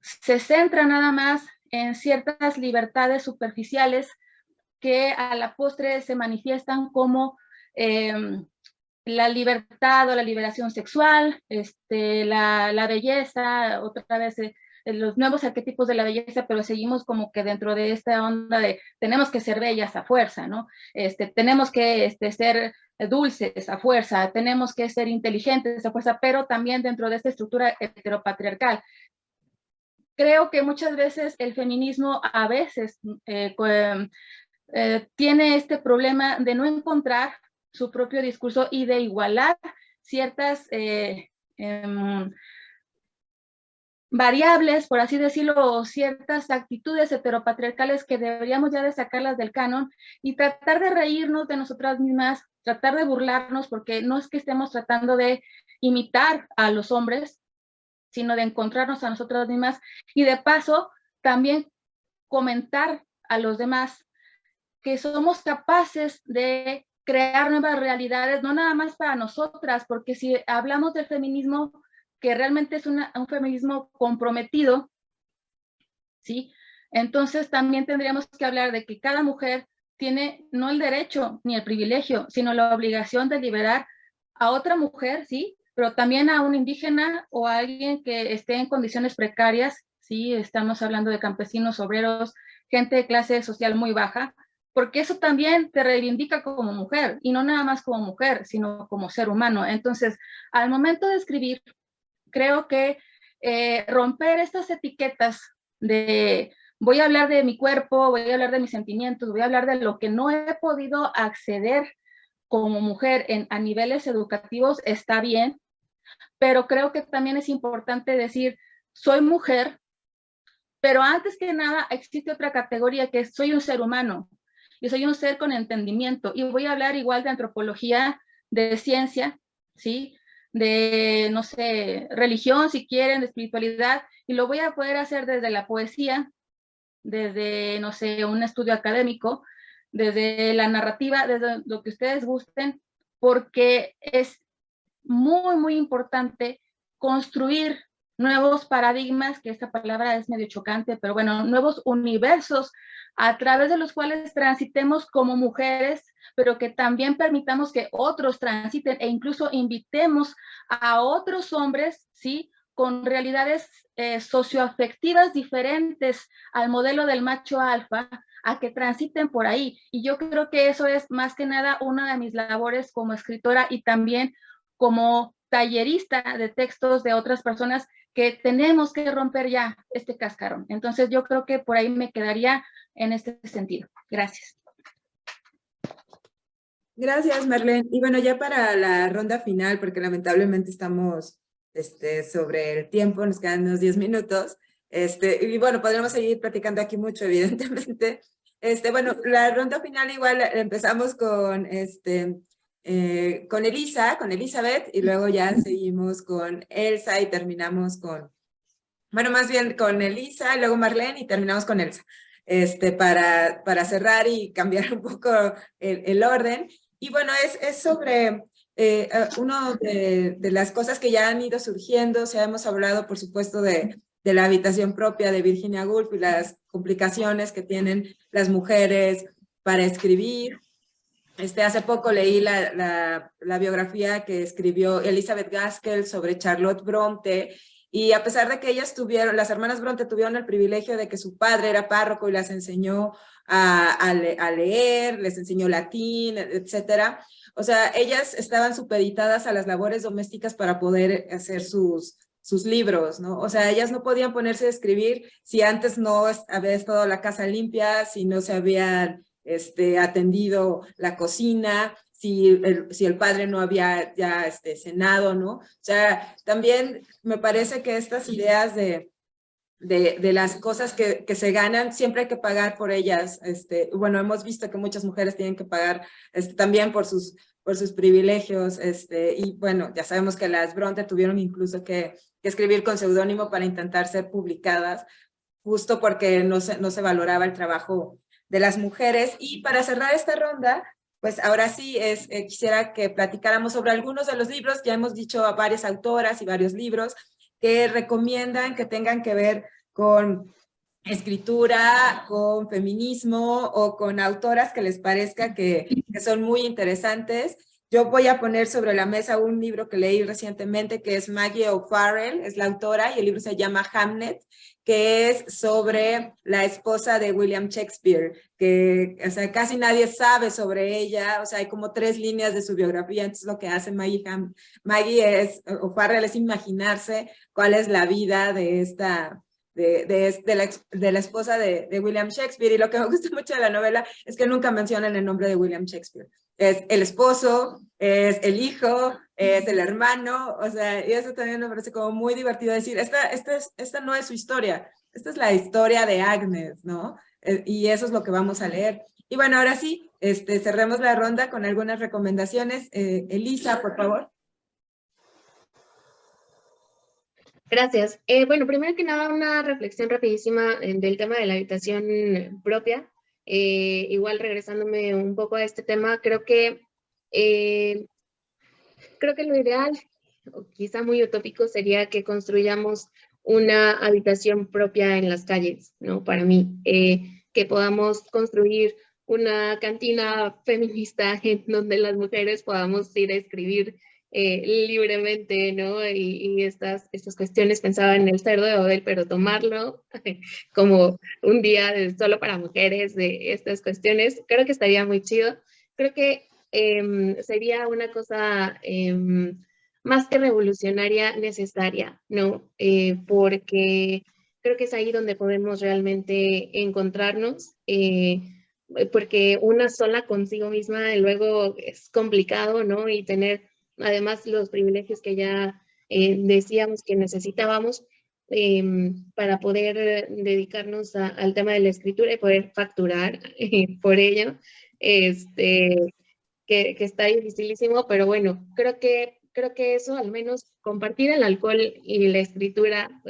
se centra nada más en ciertas libertades superficiales que a la postre se manifiestan como la libertad o la liberación sexual, la belleza, otra vez los nuevos arquetipos de la belleza, pero seguimos como que dentro de esta onda de tenemos que ser bellas a fuerza, ¿no? Tenemos que ser dulces a fuerza, tenemos que ser inteligentes a fuerza, pero también dentro de esta estructura heteropatriarcal. Creo que muchas veces el feminismo a veces tiene este problema de no encontrar su propio discurso y de igualar ciertas variables, por así decirlo, o ciertas actitudes heteropatriarcales que deberíamos ya de sacarlas del canon y tratar de reírnos de nosotras mismas, tratar de burlarnos, porque no es que estemos tratando de imitar a los hombres, sino de encontrarnos a nosotras mismas y de paso también comentar a los demás que somos capaces de crear nuevas realidades, no nada más para nosotras, porque si hablamos del feminismo, que realmente es un feminismo comprometido, ¿sí? Entonces también tendríamos que hablar de que cada mujer tiene no el derecho ni el privilegio, sino la obligación de liberar a otra mujer, ¿sí? Pero también a un indígena o a alguien que esté en condiciones precarias, ¿sí? Estamos hablando de campesinos, obreros, gente de clase social muy baja, porque eso también te reivindica como mujer, y no nada más como mujer, sino como ser humano. Entonces, al momento de escribir, creo que romper estas etiquetas de voy a hablar de mi cuerpo, voy a hablar de mis sentimientos, voy a hablar de lo que no he podido acceder como mujer a niveles educativos, está bien, pero creo que también es importante decir, soy mujer, pero antes que nada existe otra categoría que es soy un ser humano. Yo soy un ser con entendimiento y voy a hablar igual de antropología, de ciencia, ¿sí? De, no sé, religión, si quieren, de espiritualidad, y lo voy a poder hacer desde la poesía, desde, no sé, un estudio académico, desde la narrativa, desde lo que ustedes gusten, porque es muy, muy importante construir nuevos paradigmas, que esta palabra es medio chocante, pero bueno, nuevos universos a través de los cuales transitemos como mujeres, pero que también permitamos que otros transiten e incluso invitemos a otros hombres, ¿sí? Con realidades socioafectivas diferentes al modelo del macho alfa, a que transiten por ahí. Y yo creo que eso es más que nada una de mis labores como escritora y también como tallerista de textos de otras personas, que tenemos que romper ya este cascarón. Entonces yo creo que por ahí me quedaría en este sentido. Gracias. Gracias, Marlene. Y bueno, ya para la ronda final, porque lamentablemente estamos sobre el tiempo, nos quedan unos 10 minutos. Y bueno, podríamos seguir platicando aquí mucho, evidentemente. Bueno, la ronda final igual empezamos con Elizabeth, y luego ya seguimos con Elsa y terminamos con, bueno, más bien con Elisa, luego Marlene y terminamos con Elsa, para cerrar y cambiar un poco el orden. Y bueno, es sobre una de las cosas que ya han ido surgiendo. O sea, hemos hablado, por supuesto, de la habitación propia de Virginia Woolf y las complicaciones que tienen las mujeres para escribir. Hace poco leí la biografía que escribió Elizabeth Gaskell sobre Charlotte Bronte, Y a pesar de que ellas las hermanas Bronte tuvieron el privilegio de que su padre era párroco y las enseñó a leer, les enseñó latín, etcétera. O sea, ellas estaban supeditadas a las labores domésticas para poder hacer sus libros, ¿no? O sea, ellas no podían ponerse a escribir si antes no había estado la casa limpia, si no se habían atendido la cocina, si el padre no había ya cenado, ¿no? O sea, también me parece que estas ideas de las cosas que se ganan, siempre hay que pagar por ellas. Bueno, hemos visto que muchas mujeres tienen que pagar también por sus privilegios, y bueno, ya sabemos que las Bronte tuvieron incluso que escribir con seudónimo para intentar ser publicadas, justo porque no se valoraba el trabajo de las mujeres. Y para cerrar esta ronda, pues ahora sí quisiera que platicáramos sobre algunos de los libros. Ya hemos dicho a varias autoras y varios libros que recomiendan que tengan que ver con escritura, con feminismo o con autoras que les parezca que son muy interesantes. Yo voy a poner sobre la mesa un libro que leí recientemente, que es Maggie O'Farrell, es la autora, y el libro se llama Hamnet, que es sobre la esposa de William Shakespeare, que, o sea, casi nadie sabe sobre ella. O sea, hay como 3 líneas de su biografía. Entonces lo que hace Maggie O'Farrell es imaginarse cuál es la vida de la esposa de William Shakespeare. Y lo que me gusta mucho de la novela es que nunca mencionan el nombre de William Shakespeare. Es el esposo, es el hijo, es el hermano. O sea, y eso también me parece como muy divertido decir, esta no es su historia, esta es la historia de Agnes, ¿no? Y eso es lo que vamos a leer. Y bueno, ahora sí, cerremos la ronda con algunas recomendaciones. Elisa, por favor. Gracias. Bueno, primero que nada, una reflexión rapidísima del tema de la habitación propia. Igual regresándome un poco a este tema, creo que lo ideal, o quizá muy utópico, sería que construyamos una habitación propia en las calles, ¿no? Para mí, que podamos construir una cantina feminista en donde las mujeres podamos ir a escribir libremente, ¿no? Y estas cuestiones, pensaba en el Cerdo de Babel, pero tomarlo como un día solo para mujeres de estas cuestiones, creo que estaría muy chido. Creo que sería una cosa más que revolucionaria, necesaria, ¿no? Porque creo que es ahí donde podemos realmente encontrarnos, porque una sola consigo misma luego es complicado, ¿no? Y tener además los privilegios que ya decíamos que necesitábamos para poder dedicarnos al tema de la escritura y poder facturar por ello, que está dificilísimo, pero bueno, creo que eso, al menos compartir el alcohol y la escritura,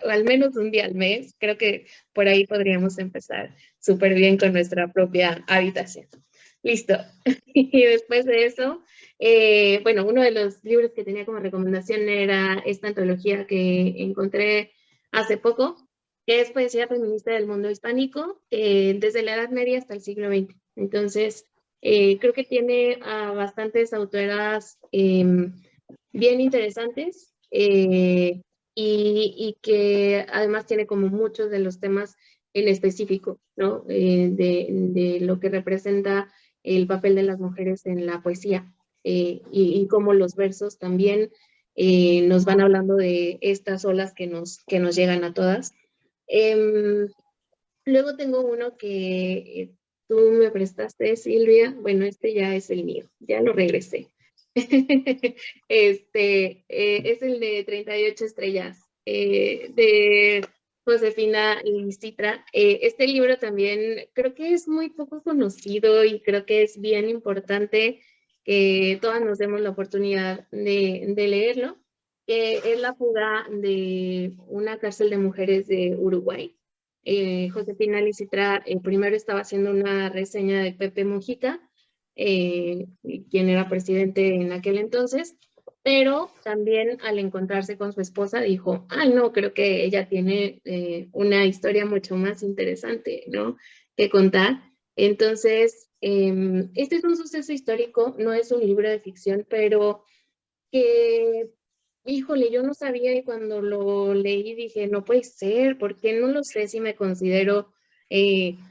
al menos un día al mes, creo que por ahí podríamos empezar súper bien con nuestra propia habitación. Listo. Y después de eso, bueno, uno de los libros que tenía como recomendación era esta antología que encontré hace poco, que es Poesía feminista del mundo hispánico, desde la Edad Media hasta el siglo XX. Entonces, creo que tiene a bastantes autoras bien interesantes, y que además tiene como muchos de los temas en específico, ¿no? De lo que representa el papel de las mujeres en la poesía, y cómo los versos también nos van hablando de estas olas que nos llegan a todas. Luego tengo uno que tú me prestaste, Silvia. Bueno, ya es el mío, ya lo regresé. Es el de 38 estrellas, de Josefina Citra. Este libro también creo que es muy poco conocido y creo que es bien importante que todas nos demos la oportunidad de leerlo. Es la fuga de una cárcel de mujeres de Uruguay. Josefina Citra primero estaba haciendo una reseña de Pepe Mujica, quien era presidente en aquel entonces, pero también al encontrarse con su esposa dijo, no, creo que ella tiene una historia mucho más interesante, ¿no?, que contar. Entonces, este es un suceso histórico, no es un libro de ficción, pero que híjole, yo no sabía y cuando lo leí dije, no puede ser, porque no lo sé si me considero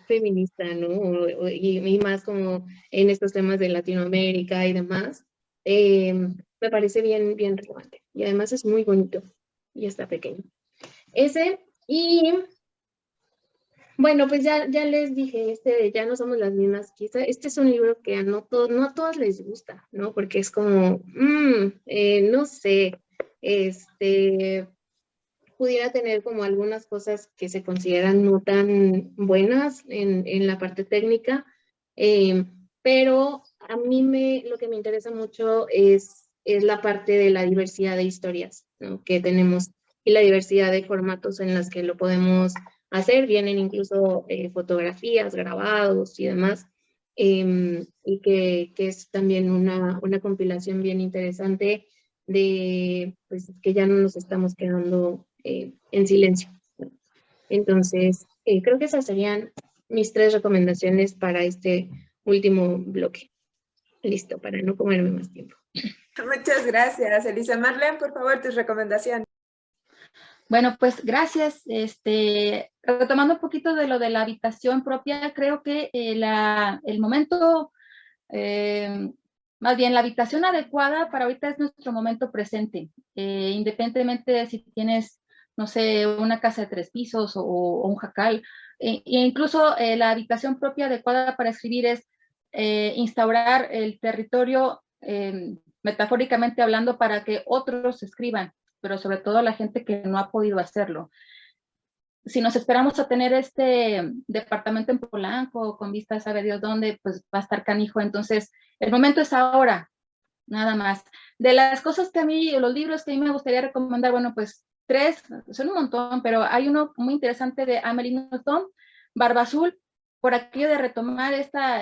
feminista, ¿no? Y más como en estos temas de Latinoamérica y demás. Me parece bien, bien relevante. Y además es muy bonito y está pequeño. Ese, y bueno, pues ya les dije, de Ya no somos las mismas, quizá este es un libro que no a todas les gusta, ¿no? Porque es como, no sé, pudiera tener como algunas cosas que se consideran no tan buenas en la parte técnica, pero a mí lo que me interesa mucho es la parte de la diversidad de historias, ¿no? Que tenemos y la diversidad de formatos en las que lo podemos hacer. Vienen incluso fotografías, grabados y demás, y que es también una compilación bien interesante de pues, que ya no nos estamos quedando en silencio. Entonces, creo que esas serían mis 3 recomendaciones para este último bloque. Listo, para no comerme más tiempo. Muchas gracias, Elisa. Marlene, por favor, tus recomendaciones. Bueno, pues gracias. Retomando un poquito de lo de la habitación propia, creo que el momento, más bien la habitación adecuada para ahorita es nuestro momento presente. Independientemente de si tienes, no sé, una casa de 3 pisos o un jacal, e incluso la habitación propia adecuada para escribir es instaurar el territorio, metafóricamente hablando, para que otros escriban, pero sobre todo la gente que no ha podido hacerlo. Si nos esperamos a tener este departamento en Polanco, con vistas a saber Dios dónde, pues va a estar canijo. Entonces, el momento es ahora, nada más. De las cosas que a mí, los libros que a mí me gustaría recomendar, bueno, pues 3, son un montón, pero hay uno muy interesante de Amélie Nothomb, Barba Azul, por aquello de retomar esta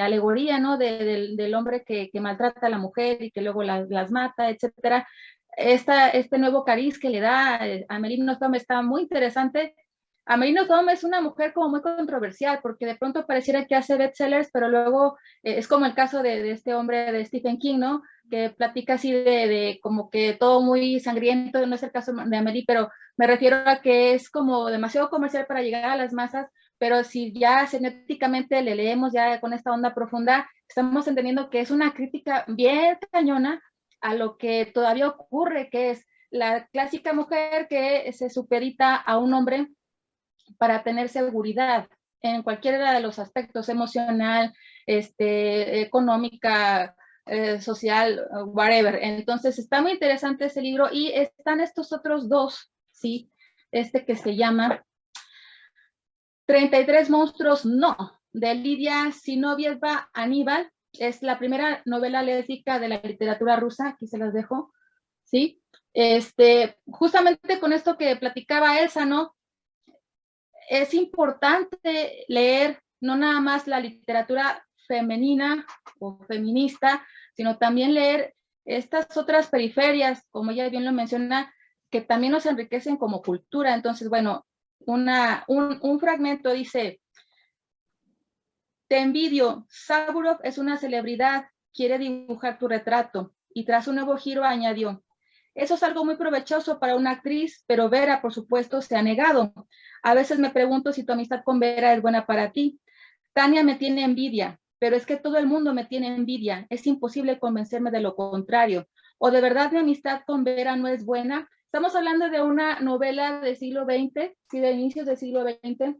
alegoría, ¿no? Del hombre que maltrata a la mujer y que luego las mata, etcétera. Este nuevo cariz que le da Amélie Nothomb está muy interesante. Amélie Nothomb es una mujer como muy controversial, porque de pronto pareciera que hace bestsellers, pero luego es como el caso de este hombre de Stephen King, ¿no? Que platica así de como que todo muy sangriento, no es el caso de Amélie, pero me refiero a que es como demasiado comercial para llegar a las masas, pero si ya genéticamente le leemos ya con esta onda profunda, estamos entendiendo que es una crítica bien cañona a lo que todavía ocurre, que es la clásica mujer que se supedita a un hombre para tener seguridad en cualquiera de los aspectos, emocional, económica, social, whatever. Entonces está muy interesante ese libro y están estos otros 2, ¿sí? Que se llama 33 monstruos no, de Lidia Zinovьeva Aníbal. Es la primera novela lésbica de la literatura rusa, aquí se las dejo, ¿sí? Justamente con esto que platicaba Elsa, ¿no? Es importante leer no nada más la literatura femenina o feminista, sino también leer estas otras periferias, como ella bien lo menciona, que también nos enriquecen como cultura. Entonces, bueno, un fragmento dice: te envidio, Sáburov es una celebridad, quiere dibujar tu retrato, y tras un nuevo giro añadió: eso es algo muy provechoso para una actriz, pero Vera, por supuesto, se ha negado. A veces me pregunto si tu amistad con Vera es buena para ti. Tania me tiene envidia, pero es que todo el mundo me tiene envidia. Es imposible convencerme de lo contrario. ¿O de verdad mi amistad con Vera no es buena? Estamos hablando de una novela del siglo XX, sí, de inicios del siglo XX,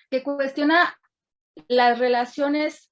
que cuestiona las relaciones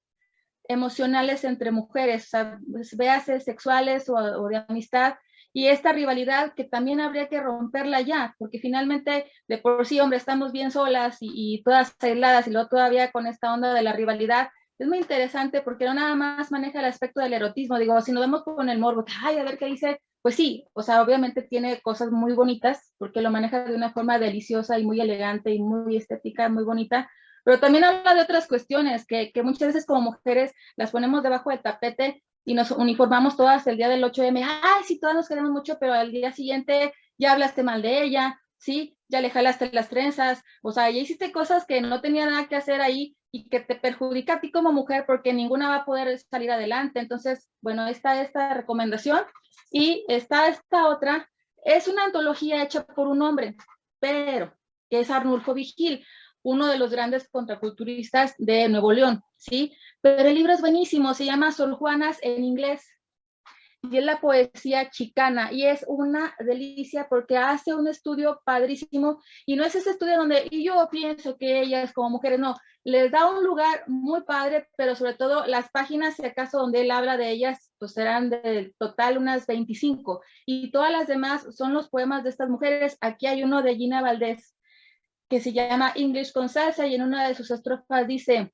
emocionales entre mujeres, o sea, véase sexuales o de amistad, y esta rivalidad que también habría que romperla ya, porque finalmente de por sí, hombre, estamos bien solas y todas aisladas, y luego todavía con esta onda de la rivalidad. Es muy interesante porque no nada más maneja el aspecto del erotismo, digo, si nos vemos con el morbo, ay, a ver qué dice, pues sí, o sea, obviamente tiene cosas muy bonitas, porque lo maneja de una forma deliciosa y muy elegante y muy estética, muy bonita, pero también habla de otras cuestiones que muchas veces como mujeres las ponemos debajo del tapete y nos uniformamos todas el día del 8M. Ay, sí, todas nos queremos mucho, pero al día siguiente ya hablaste mal de ella, ¿sí? Ya le jalaste las trenzas, o sea, ya hiciste cosas que no tenía nada que hacer ahí y que te perjudica a ti como mujer porque ninguna va a poder salir adelante. Entonces, bueno, esta recomendación. Y está esta otra, es una antología hecha por un hombre, pero que es Arnulfo Vigil, uno de los grandes contraculturistas de Nuevo León, ¿sí? Pero el libro es buenísimo, se llama Sor Juanas en inglés, y es la poesía chicana, y es una delicia porque hace un estudio padrísimo, y no es ese estudio donde, y yo pienso que ellas como mujeres, no, les da un lugar muy padre, pero sobre todo las páginas, si acaso, donde él habla de ellas, pues serán del total unas 25, y todas las demás son los poemas de estas mujeres. Aquí hay uno de Gina Valdés, que se llama English con salsa, y en una de sus estrofas dice: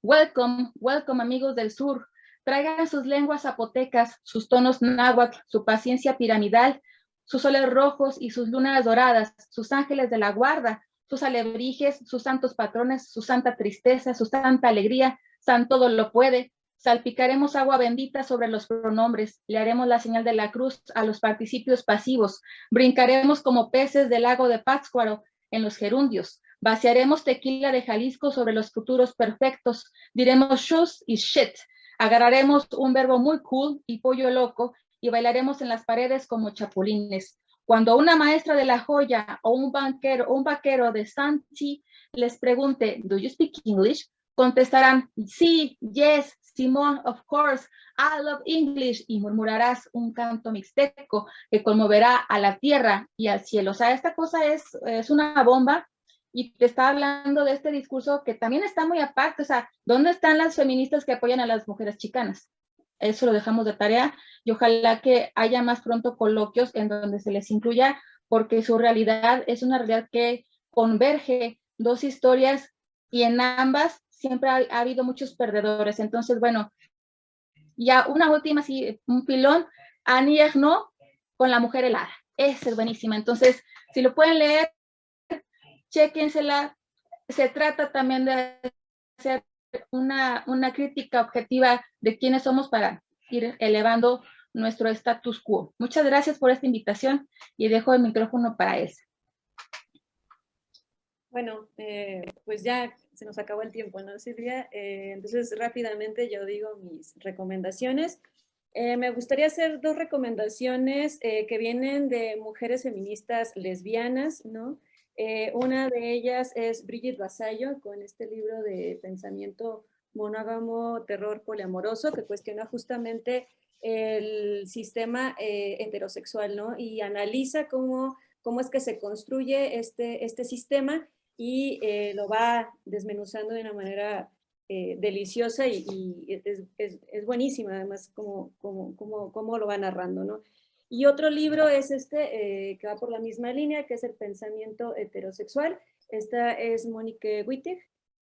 welcome, welcome amigos del sur, traigan sus lenguas zapotecas, sus tonos náhuatl, su paciencia piramidal, sus soles rojos y sus lunas doradas, sus ángeles de la guarda, sus alebrijes, sus santos patrones, su santa tristeza, su santa alegría, San todo lo puede. Salpicaremos agua bendita sobre los pronombres, le haremos la señal de la cruz a los participios pasivos, brincaremos como peces del lago de Pátzcuaro en los gerundios, vaciaremos tequila de Jalisco sobre los futuros perfectos, diremos shoes y shit, agarraremos un verbo muy cool y pollo loco y bailaremos en las paredes como chapulines. Cuando una maestra de la joya o un vaquero de Sanchi les pregunte, ¿do you speak English? Contestarán, sí, yes, Simón, of course, I love English, y murmurarás un canto mixteco que conmoverá a la tierra y al cielo. O sea, esta cosa es una bomba, y te está hablando de este discurso que también está muy aparte. O sea, ¿dónde están las feministas que apoyan a las mujeres chicanas? Eso lo dejamos de tarea, y ojalá que haya más pronto coloquios en donde se les incluya, porque su realidad es una realidad que converge dos historias, y en ambas siempre ha habido muchos perdedores. Entonces, bueno, ya una última, sí, un pilón, Annie Ernaux con La mujer helada. Esa es buenísima. Entonces, si lo pueden leer, chéquensela. Se trata también de hacer una crítica objetiva de quiénes somos para ir elevando nuestro status quo. Muchas gracias por esta invitación, y dejo el micrófono para Elsa. Bueno, pues ya se nos acabó el tiempo, ¿no, Silvia? Entonces, rápidamente yo digo mis recomendaciones. Me gustaría hacer dos recomendaciones que vienen de mujeres feministas lesbianas, ¿no? Una de ellas es Brigitte Vasallo, con este libro de pensamiento monógamo, terror poliamoroso, que cuestiona justamente el sistema heterosexual, ¿no? Y analiza cómo es que se construye este sistema, y lo va desmenuzando de una manera deliciosa, y es buenísima, además, cómo lo va narrando, ¿no? Y otro libro es que va por la misma línea, que es El pensamiento heterosexual. Esta es Monique Wittig.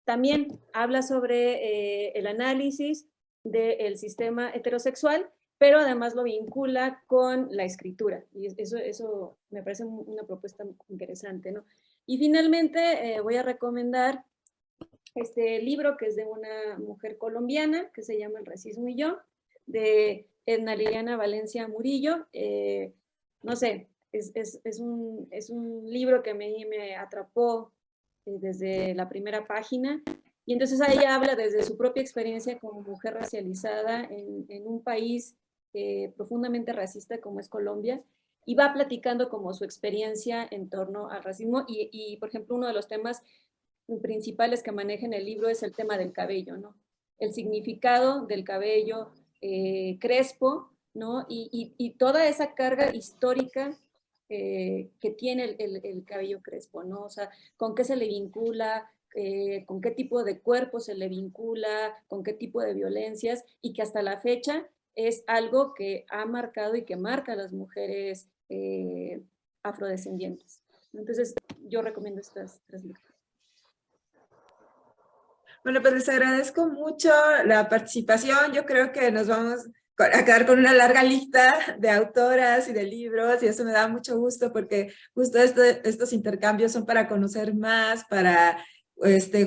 También habla sobre el análisis del sistema heterosexual, pero además lo vincula con la escritura. Y eso me parece una propuesta interesante, ¿no? Y finalmente voy a recomendar este libro, que es de una mujer colombiana, que se llama El racismo y yo, de Edna Liliana Valencia Murillo. No sé, es un libro que a mí me atrapó desde la primera página, y entonces ahí habla desde su propia experiencia como mujer racializada en un país profundamente racista como es Colombia, y va platicando como su experiencia en torno al racismo, y por ejemplo, uno de los temas principales que maneja en el libro es el tema del cabello, ¿no? El significado del cabello crespo, ¿no? Y toda esa carga histórica que tiene el cabello crespo, ¿no? O sea, con qué se le vincula, con qué tipo de cuerpo se le vincula, con qué tipo de violencias, y que hasta la fecha es algo que ha marcado y que marca a las mujeres afrodescendientes. Entonces, yo recomiendo estas tres lecturas. Bueno, pues les agradezco mucho la participación. Yo creo que nos vamos a quedar con una larga lista de autoras y de libros, y eso me da mucho gusto, porque justo estos intercambios son para conocer más, para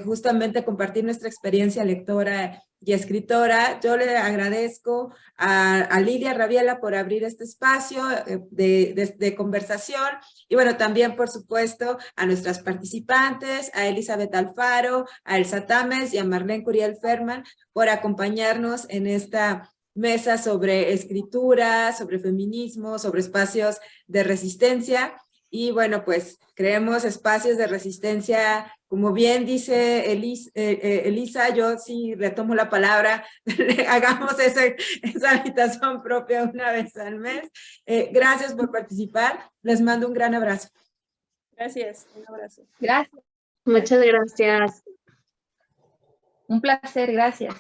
justamente compartir nuestra experiencia lectora y escritora. Yo le agradezco a Lilia Rabiela por abrir este espacio de conversación, y bueno, también por supuesto a nuestras participantes, a Elizabeth Alfaro, a Elsa Tames y a Marlene Curiel Ferman, por acompañarnos en esta mesas sobre escritura, sobre feminismo, sobre espacios de resistencia. Y bueno, pues creemos espacios de resistencia, como bien dice Elisa, yo sí retomo la palabra, hagamos esa invitación propia una vez al mes. Gracias por participar, les mando un gran abrazo. Gracias, un abrazo. Gracias. Muchas gracias. Un placer, gracias.